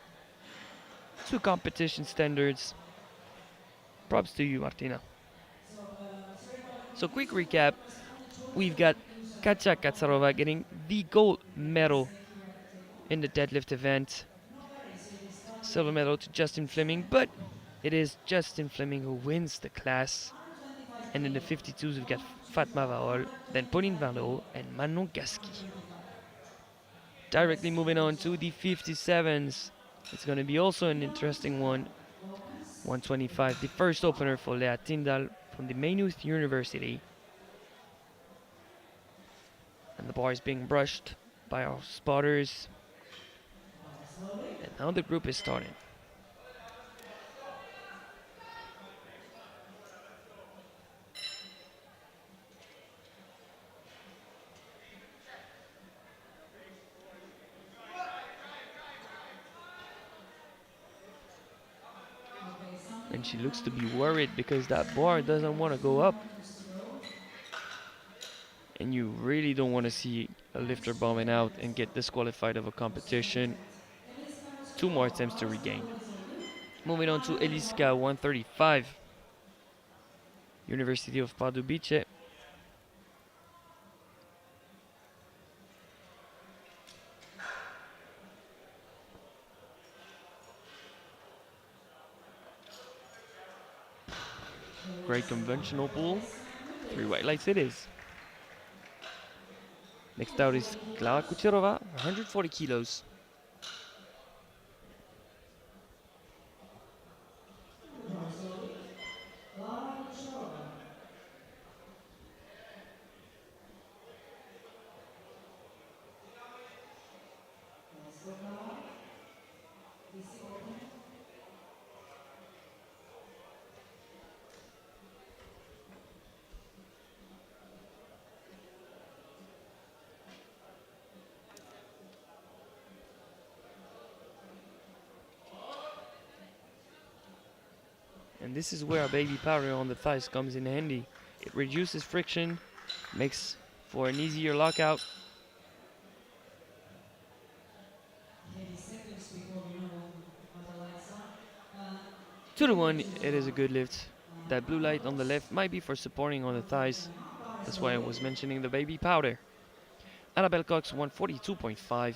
To competition standards. Props to you, Martina. So quick recap. We've got Katja Katsarova getting the gold medal in the deadlift event. Silver medal to Justin Fleming, but it is Justin Fleming who wins the class. And in the 52s we've got Fatma Vaol, then Pauline Varneau and Manon Gaski. Directly moving on to the 57s. It's going to be also an interesting one. 125, the first opener for Lea Tyndall from the Maynooth University. And the bar is being brushed by our spotters. And now the group is starting. And she looks to be worried because that bar doesn't want to go up. And you really don't want to see a lifter bombing out and get disqualified of a competition. 2 more attempts to regain. Moving on to Eliska 135. University of Pardubice. Great conventional pull. 3 white lights it is. Next out is Klara Kucherova, 140 kilos. And this is where a baby powder on the thighs comes in handy. It reduces friction, makes for an easier lockout. 2-1, it is a good lift. That blue light on the left might be for supporting on the thighs. That's why I was mentioning the baby powder. Annabelle Cox, 142.5.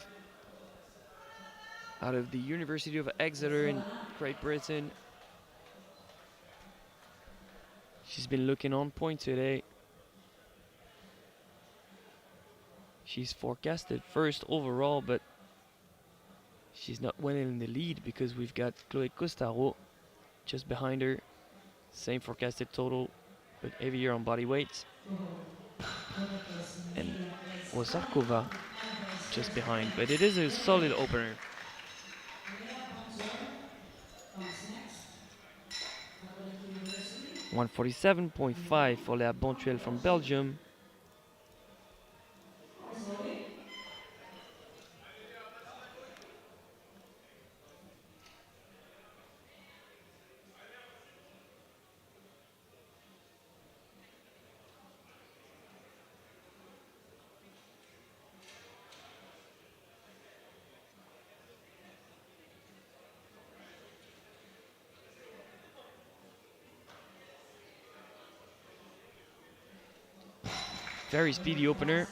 Out of the University of Exeter in Great Britain. She's been looking on point today. She's forecasted first overall, but she's not winning in the lead because we've got Chloé Costaro just behind her. Same forecasted total, but heavier on body weight. And Ozarkova just behind, but it is a solid opener. 147.5 for Léa Bontuel from Belgium. Very speedy opener.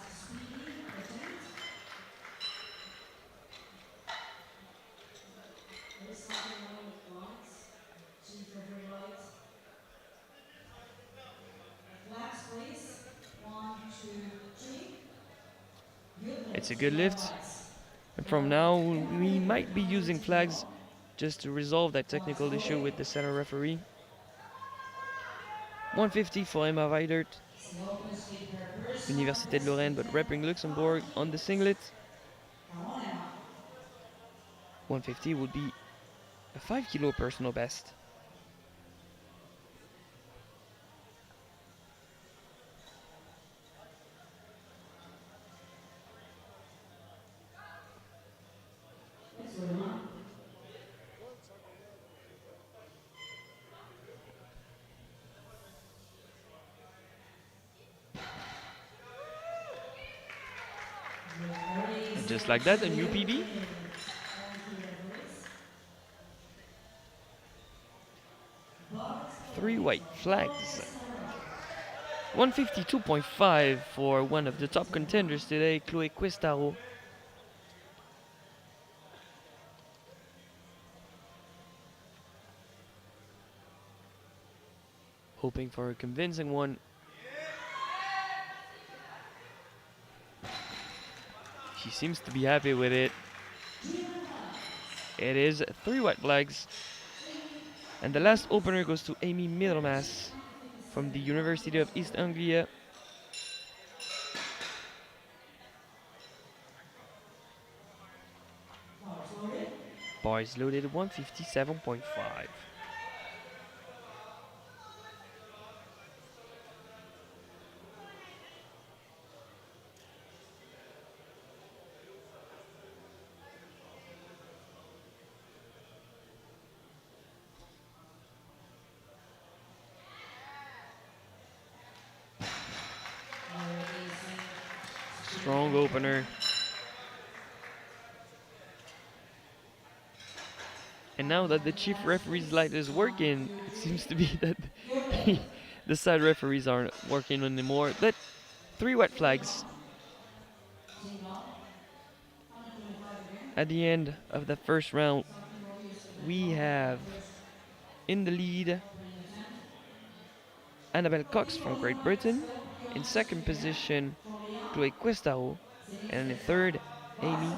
It's a good lift. And from now, we might be using flags just to resolve that technical issue with the center referee. 150 for Emma Weidert, Université de Lorraine, but repping Luxembourg on the singlet. 150 would be a 5 kilo personal best. And just like that, a new PB. Three white flags. 152.5 for one of the top contenders today, Chloé Questaro. Hoping for a convincing one. She seems to be happy with it. It is 3 white flags. And the last opener goes to Amy Middlemass from the University of East Anglia. Bars loaded 157.5. Strong opener. And now that the chief referee's light is working, it seems to be that the side referees aren't working anymore. But 3 white flags. At the end of the first round, we have in the lead Annabelle Cox from Great Britain. In second position, Chloé Questaro. And in third, Amy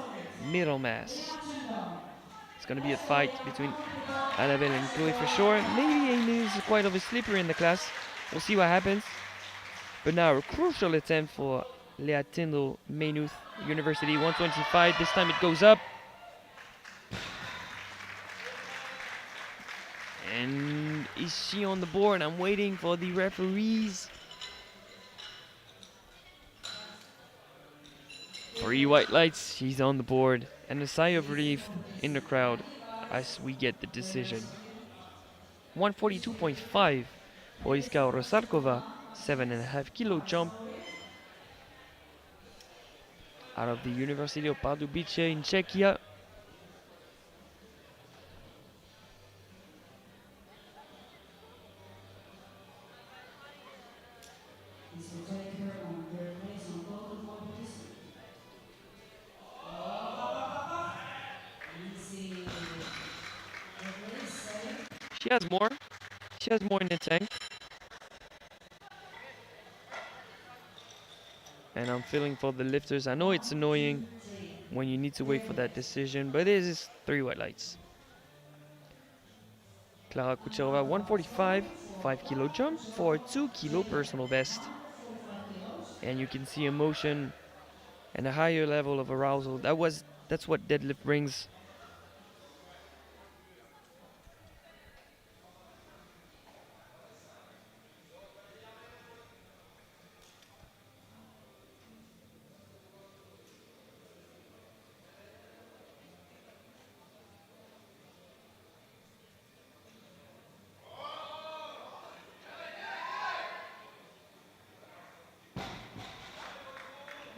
Middlemass. It's going to be a fight between Annabelle and Chloé for sure. Maybe Amy is quite of a sleeper in the class. We'll see what happens. But now a crucial attempt for Lea Tyndall, Maynooth University, 125. This time it goes up. And is she on the board? I'm waiting for the referees. 3 white lights, she's on the board. And a sigh of relief in the crowd as we get the decision. 142.5 for Iska Rosarkova, 7.5 kilo jump out of the University of Pardubice in Czechia. She has more. She has more in the tank. And I'm feeling for the lifters. I know it's annoying when you need to wait for that decision, but it is 3 white lights. Klara Kucherova, 145, 5 kilo jump for 2 kilo personal best. And you can see emotion and a higher level of arousal. That's what deadlift brings.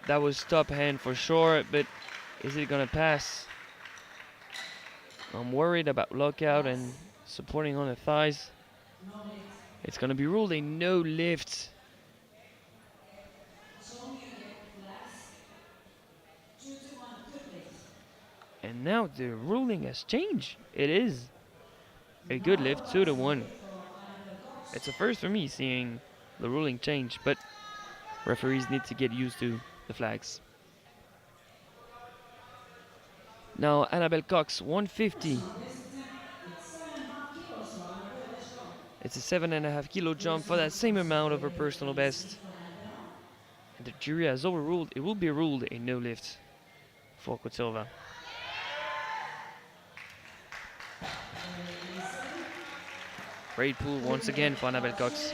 That was top hand for sure, but is it gonna pass? I'm worried about lockout and supporting on the thighs. It's gonna be ruled a no lift. And now the ruling has changed. It is a good lift, 2-1. It's a first for me seeing the ruling change, but referees need to get used to the flags. Now Annabelle Cox, 150. It's a 7.5 kilo jump for that same amount of her personal best. And the jury has overruled, it will be ruled a no lift for Kutsova. Great pull once again for Annabelle Cox.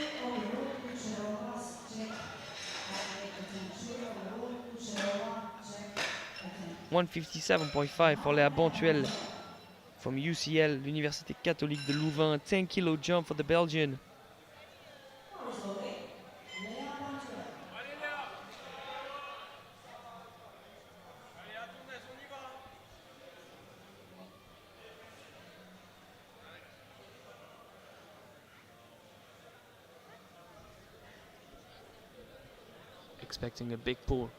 157.5 for Léa Bontuel from UCL, l'Université catholique de Louvain. 10 kilo jump for the Belgian. Expecting a big pull.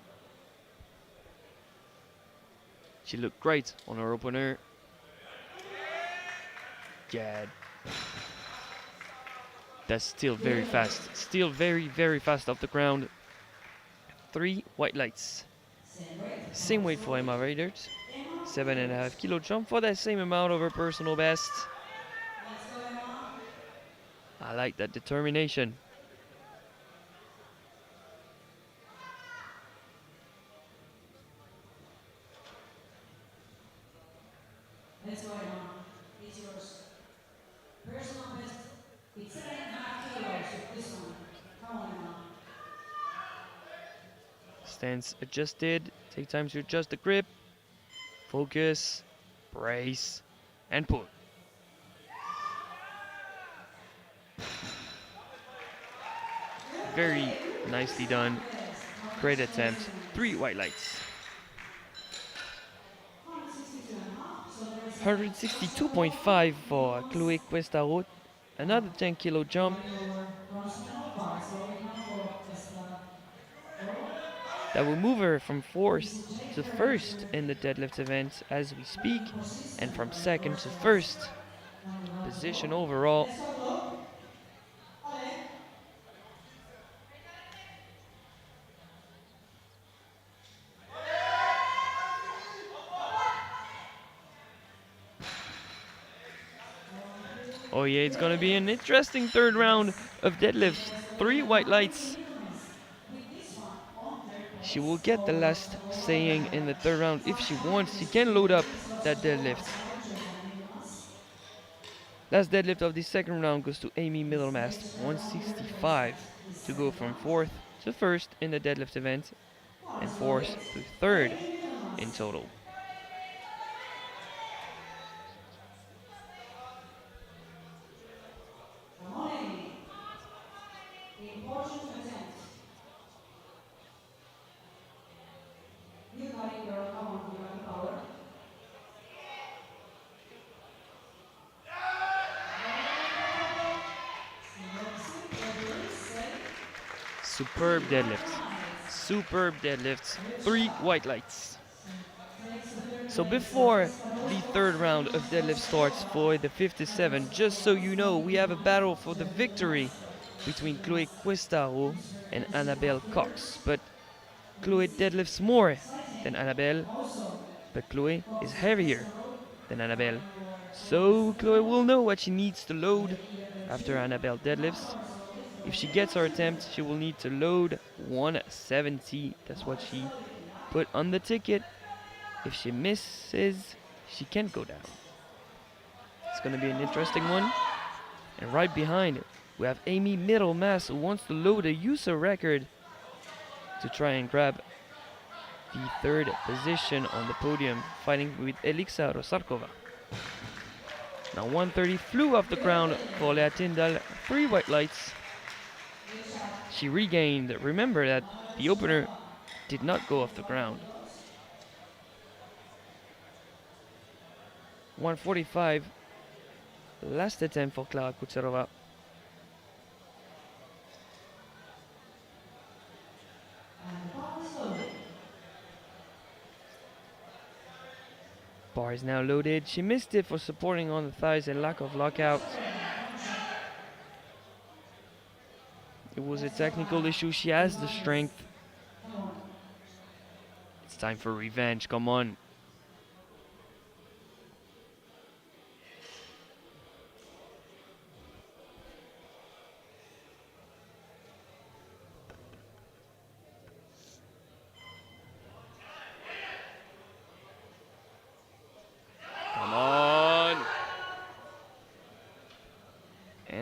She looked great on her opener. Yeah. That's still very fast. Still very, very fast off the ground. 3 white lights. Same weight for Emma Raidert. 7.5 kilo jump for that same amount of her personal best. I like that determination. Let's go, Emma. It's yours. Personal best. It's 7.5 kilos. This one. Come on, Emma. Stance adjusted. Take time to adjust the grip. Focus. Brace. And pull. Very nicely done. Great attempt. 3 white lights. 162.5 for Chloé Cuesta. Another 10 kilo jump. That will move her from 4th to 1st in the deadlift event as we speak, and from 2nd to 1st position overall. Oh yeah, it's gonna be an interesting third round of deadlifts. 3 white lights. She will get the last saying in the third round if she wants. She can load up that deadlift. Last deadlift of the second round goes to Amy Middlemast, 165, to go from 4th to 1st in the deadlift event and 4th to 3rd in total. Superb deadlifts. Superb deadlifts. 3 white lights. So before the third round of deadlift starts for the 57, just so you know, we have a battle for the victory between Chloé Cuesta and Annabelle Cox. But Chloé deadlifts more than Annabelle, but Chloé is heavier than Annabelle. So Chloé will know what she needs to load after Annabelle deadlifts. If she gets her attempt, she will need to load 170. That's what she put on the ticket. If she misses, she can't go down. It's going to be an interesting one. And right behind it, we have Amy Middlemass, who wants to load a USA record to try and grab the 3rd position on the podium, fighting with Elixa Rosarkova. Now 130 flew off the ground for Lea Tyndall. 3 white lights. She regained. Remember that the opener did not go off the ground. 145. Last attempt for Klara Kucherova. Bar is now loaded. She missed it for supporting on the thighs and lack of lockout. It was a technical issue. She has the strength. It's time for revenge. Come on.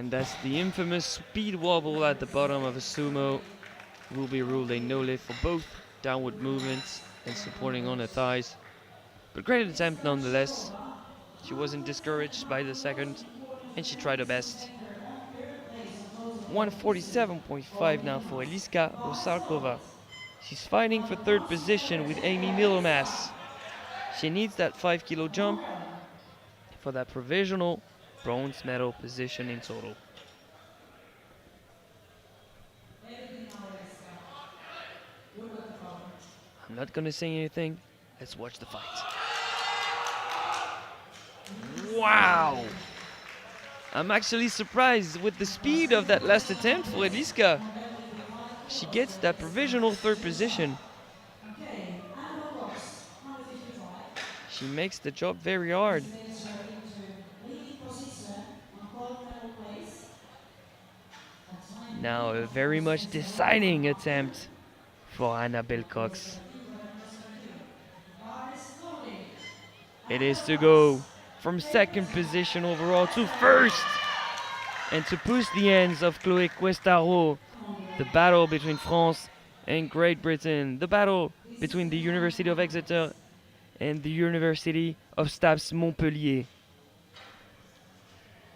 And that's the infamous speed wobble at the bottom of a sumo. Will be ruled a no lift for both downward movements and supporting on the thighs. But great attempt nonetheless. She wasn't discouraged by the second and she tried her best. 147.5 now for Eliska Osarkova. She's fighting for third position with Amy Millermass. She needs that 5 kilo jump for that provisional bronze medal position in total. I'm not gonna say anything. Let's watch the fight. Wow! I'm actually surprised with the speed of that last attempt for Eliska. She gets that provisional third position. She makes the job very hard. Now a very much deciding attempt for Annabelle Cox. It is to go from second position overall to first and to push the ends of Chloé Questaro. The battle between France and Great Britain. The battle between the University of Exeter and the University of Staps Montpellier.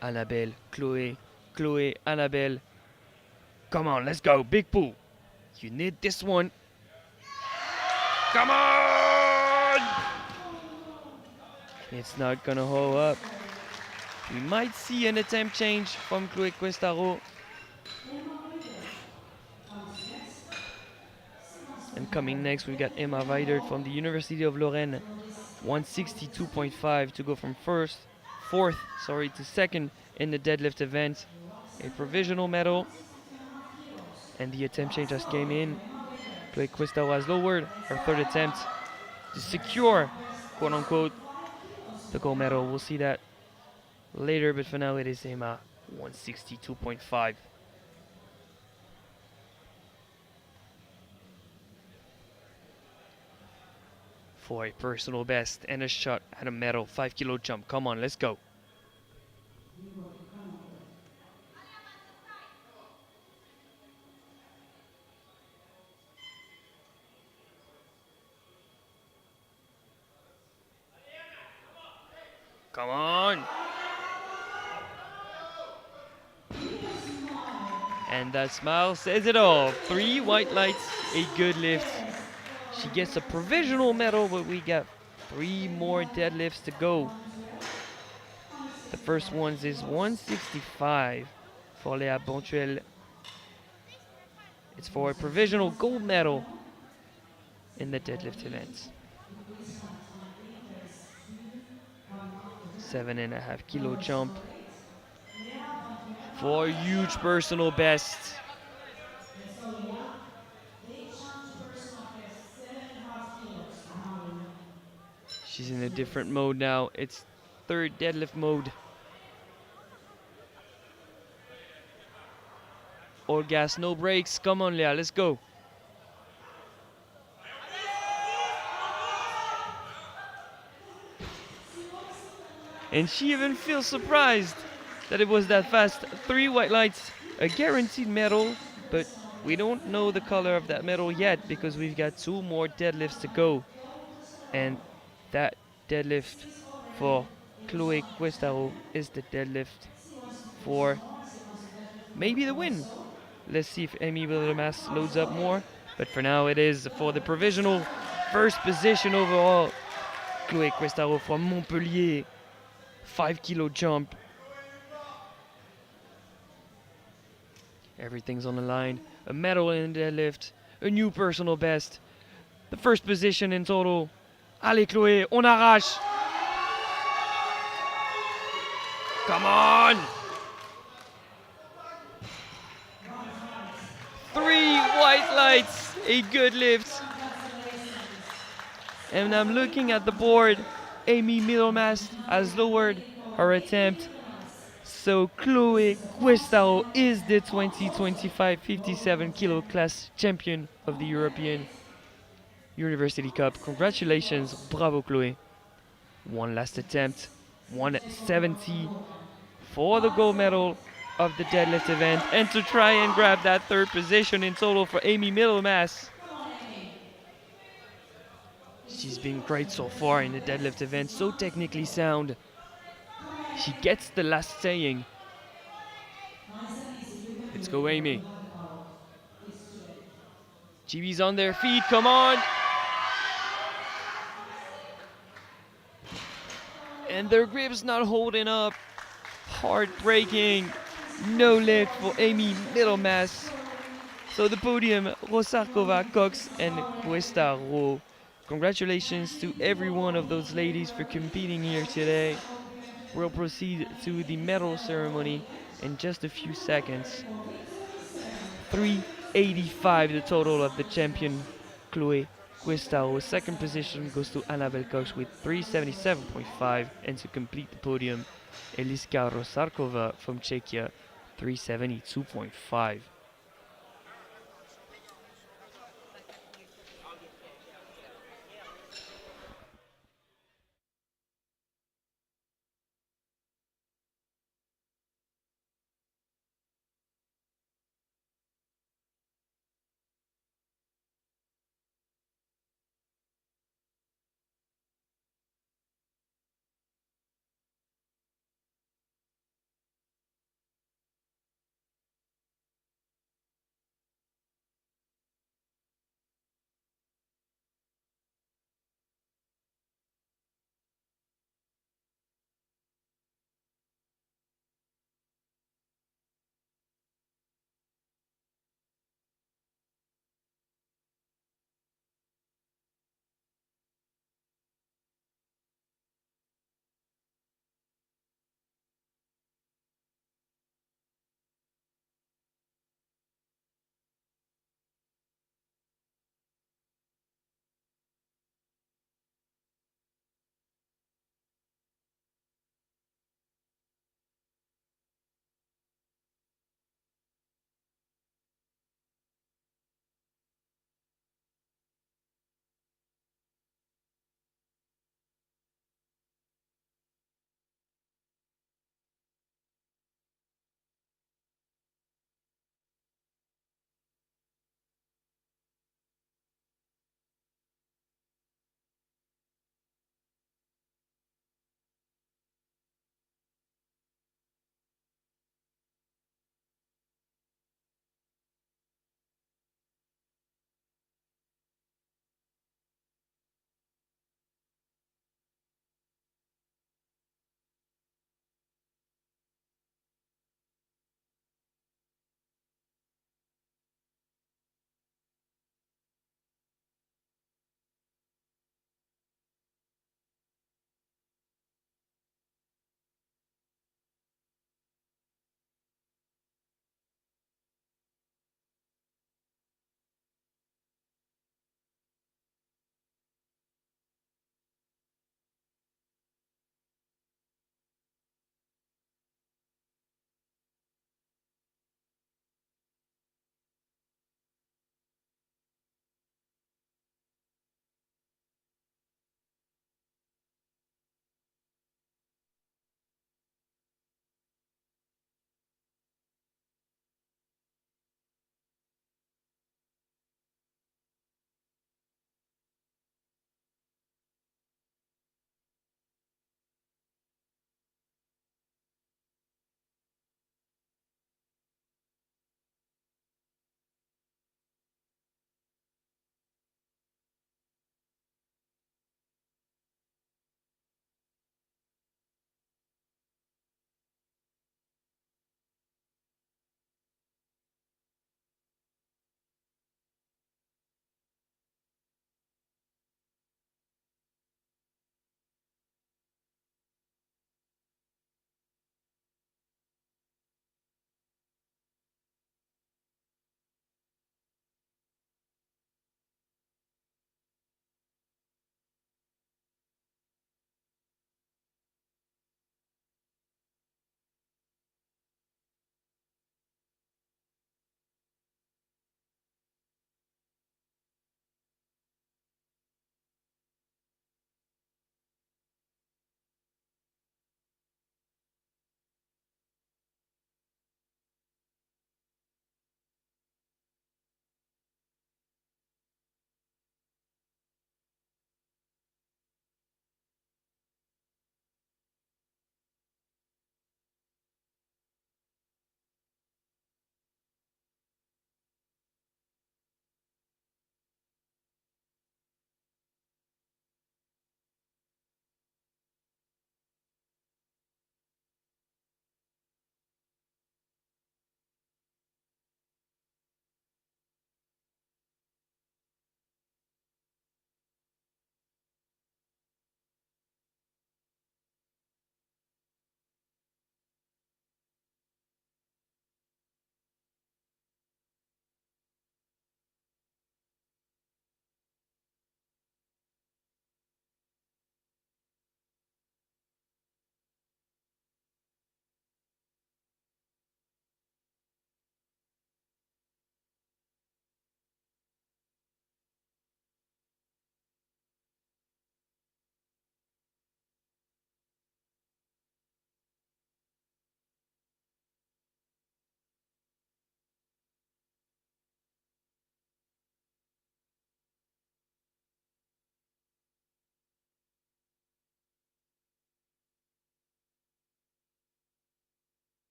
Annabelle, Chloé, Chloé, Annabelle. Come on, let's go, big pull. You need this one. Come on! It's not gonna hold up. We might see an attempt change from Chloé Questaro. And coming next, we've got Emma Weidert from the University of Lorraine. 162.5 to go from fourth to second in the deadlift event. A provisional medal. And the attempt change just came in. Chloé Questaro has lowered her third attempt to secure, quote unquote, the gold medal. We'll see that later, but for now it is Emma, 162.5. For a personal best and a shot at a medal, 5 kilo jump. Come on, let's go. Come on. And that smile says it all. 3 white lights, a good lift. She gets a provisional medal, but we got 3 more deadlifts to go. The first one is 165 for Léa Bontuel. It's for a provisional gold medal in the deadlift event. 7.5 kilo jump for a huge personal best. She's in a different mode now. It's third deadlift mode. All gas, no brakes. Come on, Léa, let's go. And she even feels surprised that it was that fast. 3 white lights, a guaranteed medal, but we don't know the color of that medal yet because we've got 2 more deadlifts to go. And that deadlift for Chloé Questaro is the deadlift for maybe the win. Let's see if Amy Millermass loads up more. But for now it is for the provisional first position overall. Chloé Questaro from Montpellier. 5 kilo jump. Everything's on the line. A medal in the deadlift. A new personal best. The first position in total. Allez Chloé, on arrache. Come on. 3 white lights. A good lift. And I'm looking at the board. Amy Millermass has lowered her attempt. So Chloé Questaro is the 2025 57 kilo class champion of the European University Cup. Congratulations, bravo Chloé. One last attempt, 170 for the gold medal. of the deadlift event and to try and grab that third position in total for Amy Middlemass. She's been great so far in the deadlift event, so technically sound. She gets the last saying. Let's go, Amy. GB's on their feet, come on! And their grip's not holding up. Heartbreaking. No lift for Amy Middlemass. So the podium, Rosarkova, Cox, and Cuesta Ro. Congratulations to every one of those ladies for competing here today. We'll proceed to the medal ceremony in just a few seconds. 385 the total of the champion, Chloe Cuesta Ro. Second position goes to Annabelle Cox with 377.5, and to complete the podium, Eliska Rosarkova from Czechia, 372.5.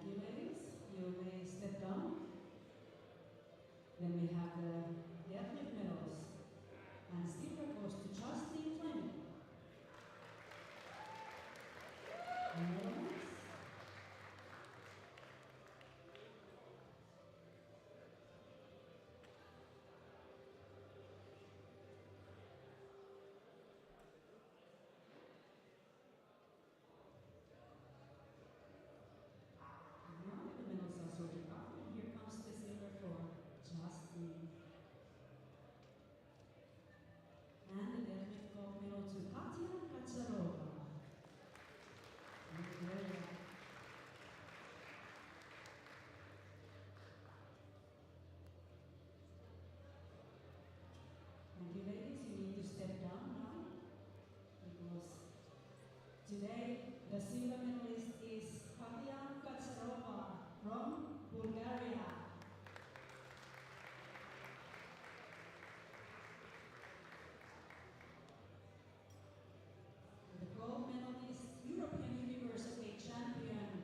Thank you, ladies. You may step down. Then we have the deadlift medals. And silver goes to Justin Fleming. Netherlands. Now the medals are sorted out, and here comes the silver for Justin. And the deadlift gold medal to Katya Kacharova. Thank you. Thank you, ladies. You need to step down now because today the silver medalist is Katya Kacharova from Bulgaria. The gold medalist, European University champion,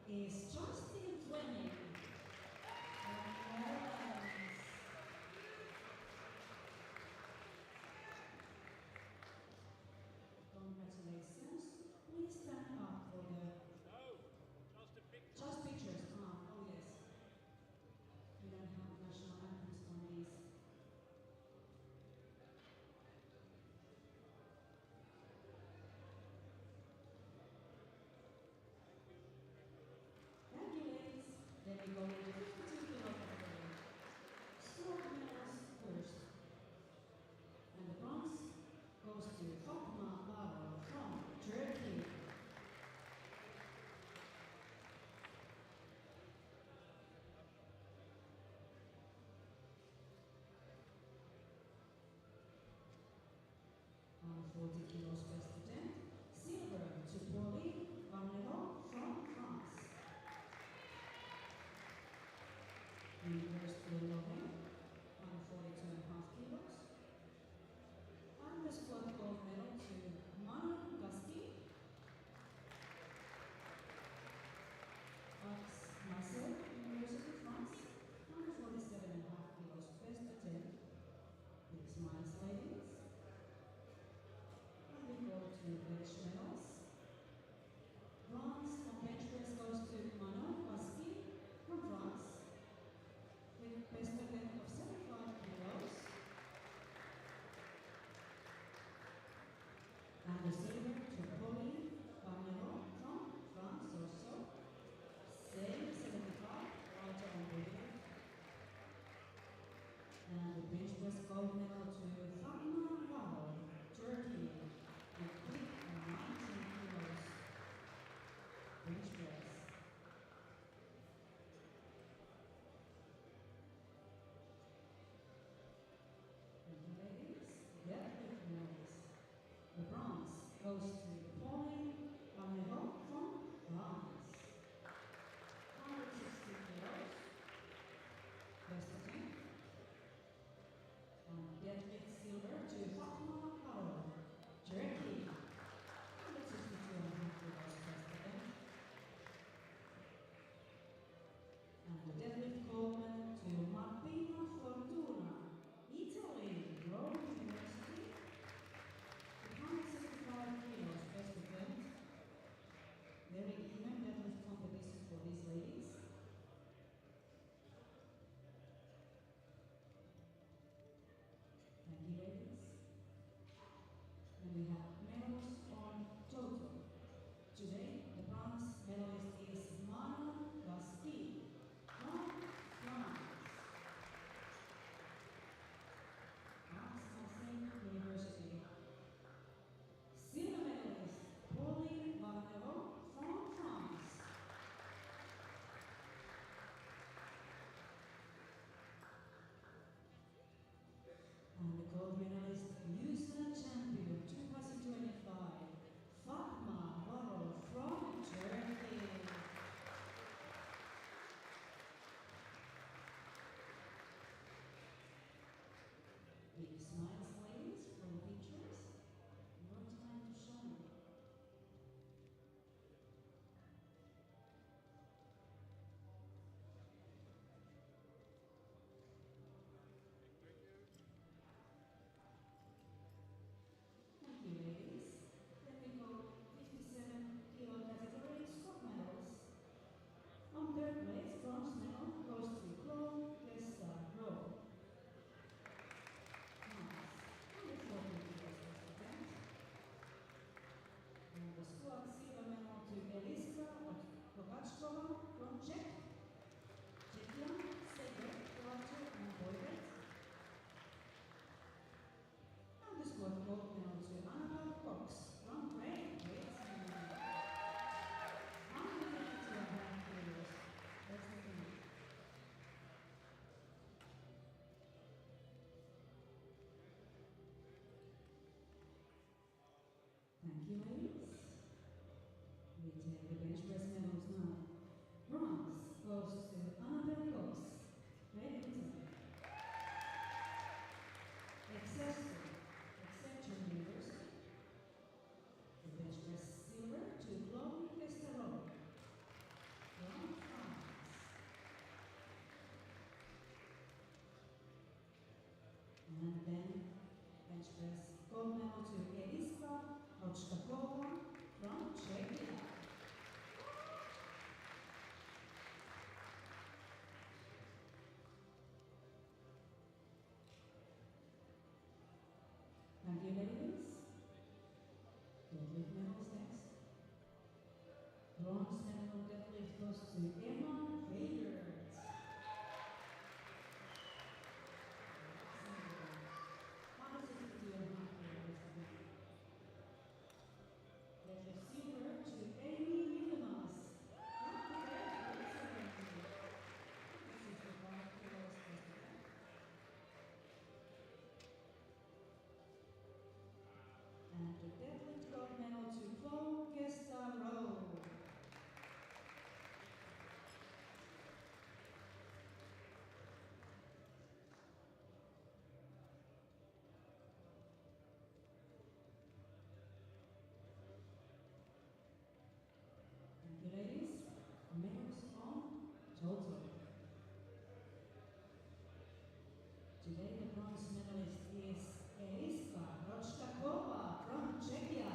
is Justin Fleming from Netherlands. Congratulations. Please stand up for the just pictures. Oh yes. We don't have national anthems on these. Thank you, ladies. Then we go with the 52 kilo category. Silver medals first. And the bronze goes to Fatma Baro from Turkey. On 40 kilos best attempt, silver to Pauline Varnero from France. Reverse to Lorraine on 42.5 kilos. And the squat gold medal to Manon Gasti. Marseille University, France. On 47.5 kilos best attempt. Big smiles, ladies. And we go to bench medals. Bronze on bench press goes to Manon Gasti from France. medal to Eliska Rochkakova from Czechia. Thank you, ladies. Deadlift medals next. Bronze medal deadlift goes to Emma Hayert. How does it feel to do a half deadlift silver to Amy Milamas. This is the 5 kilos deadlift. And the deadlift gold medal to Chloe Gestaro. Thank you, ladies. Medals on total. Today the bronze medalist is Eliska Rochkakova from Czechia.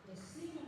The silver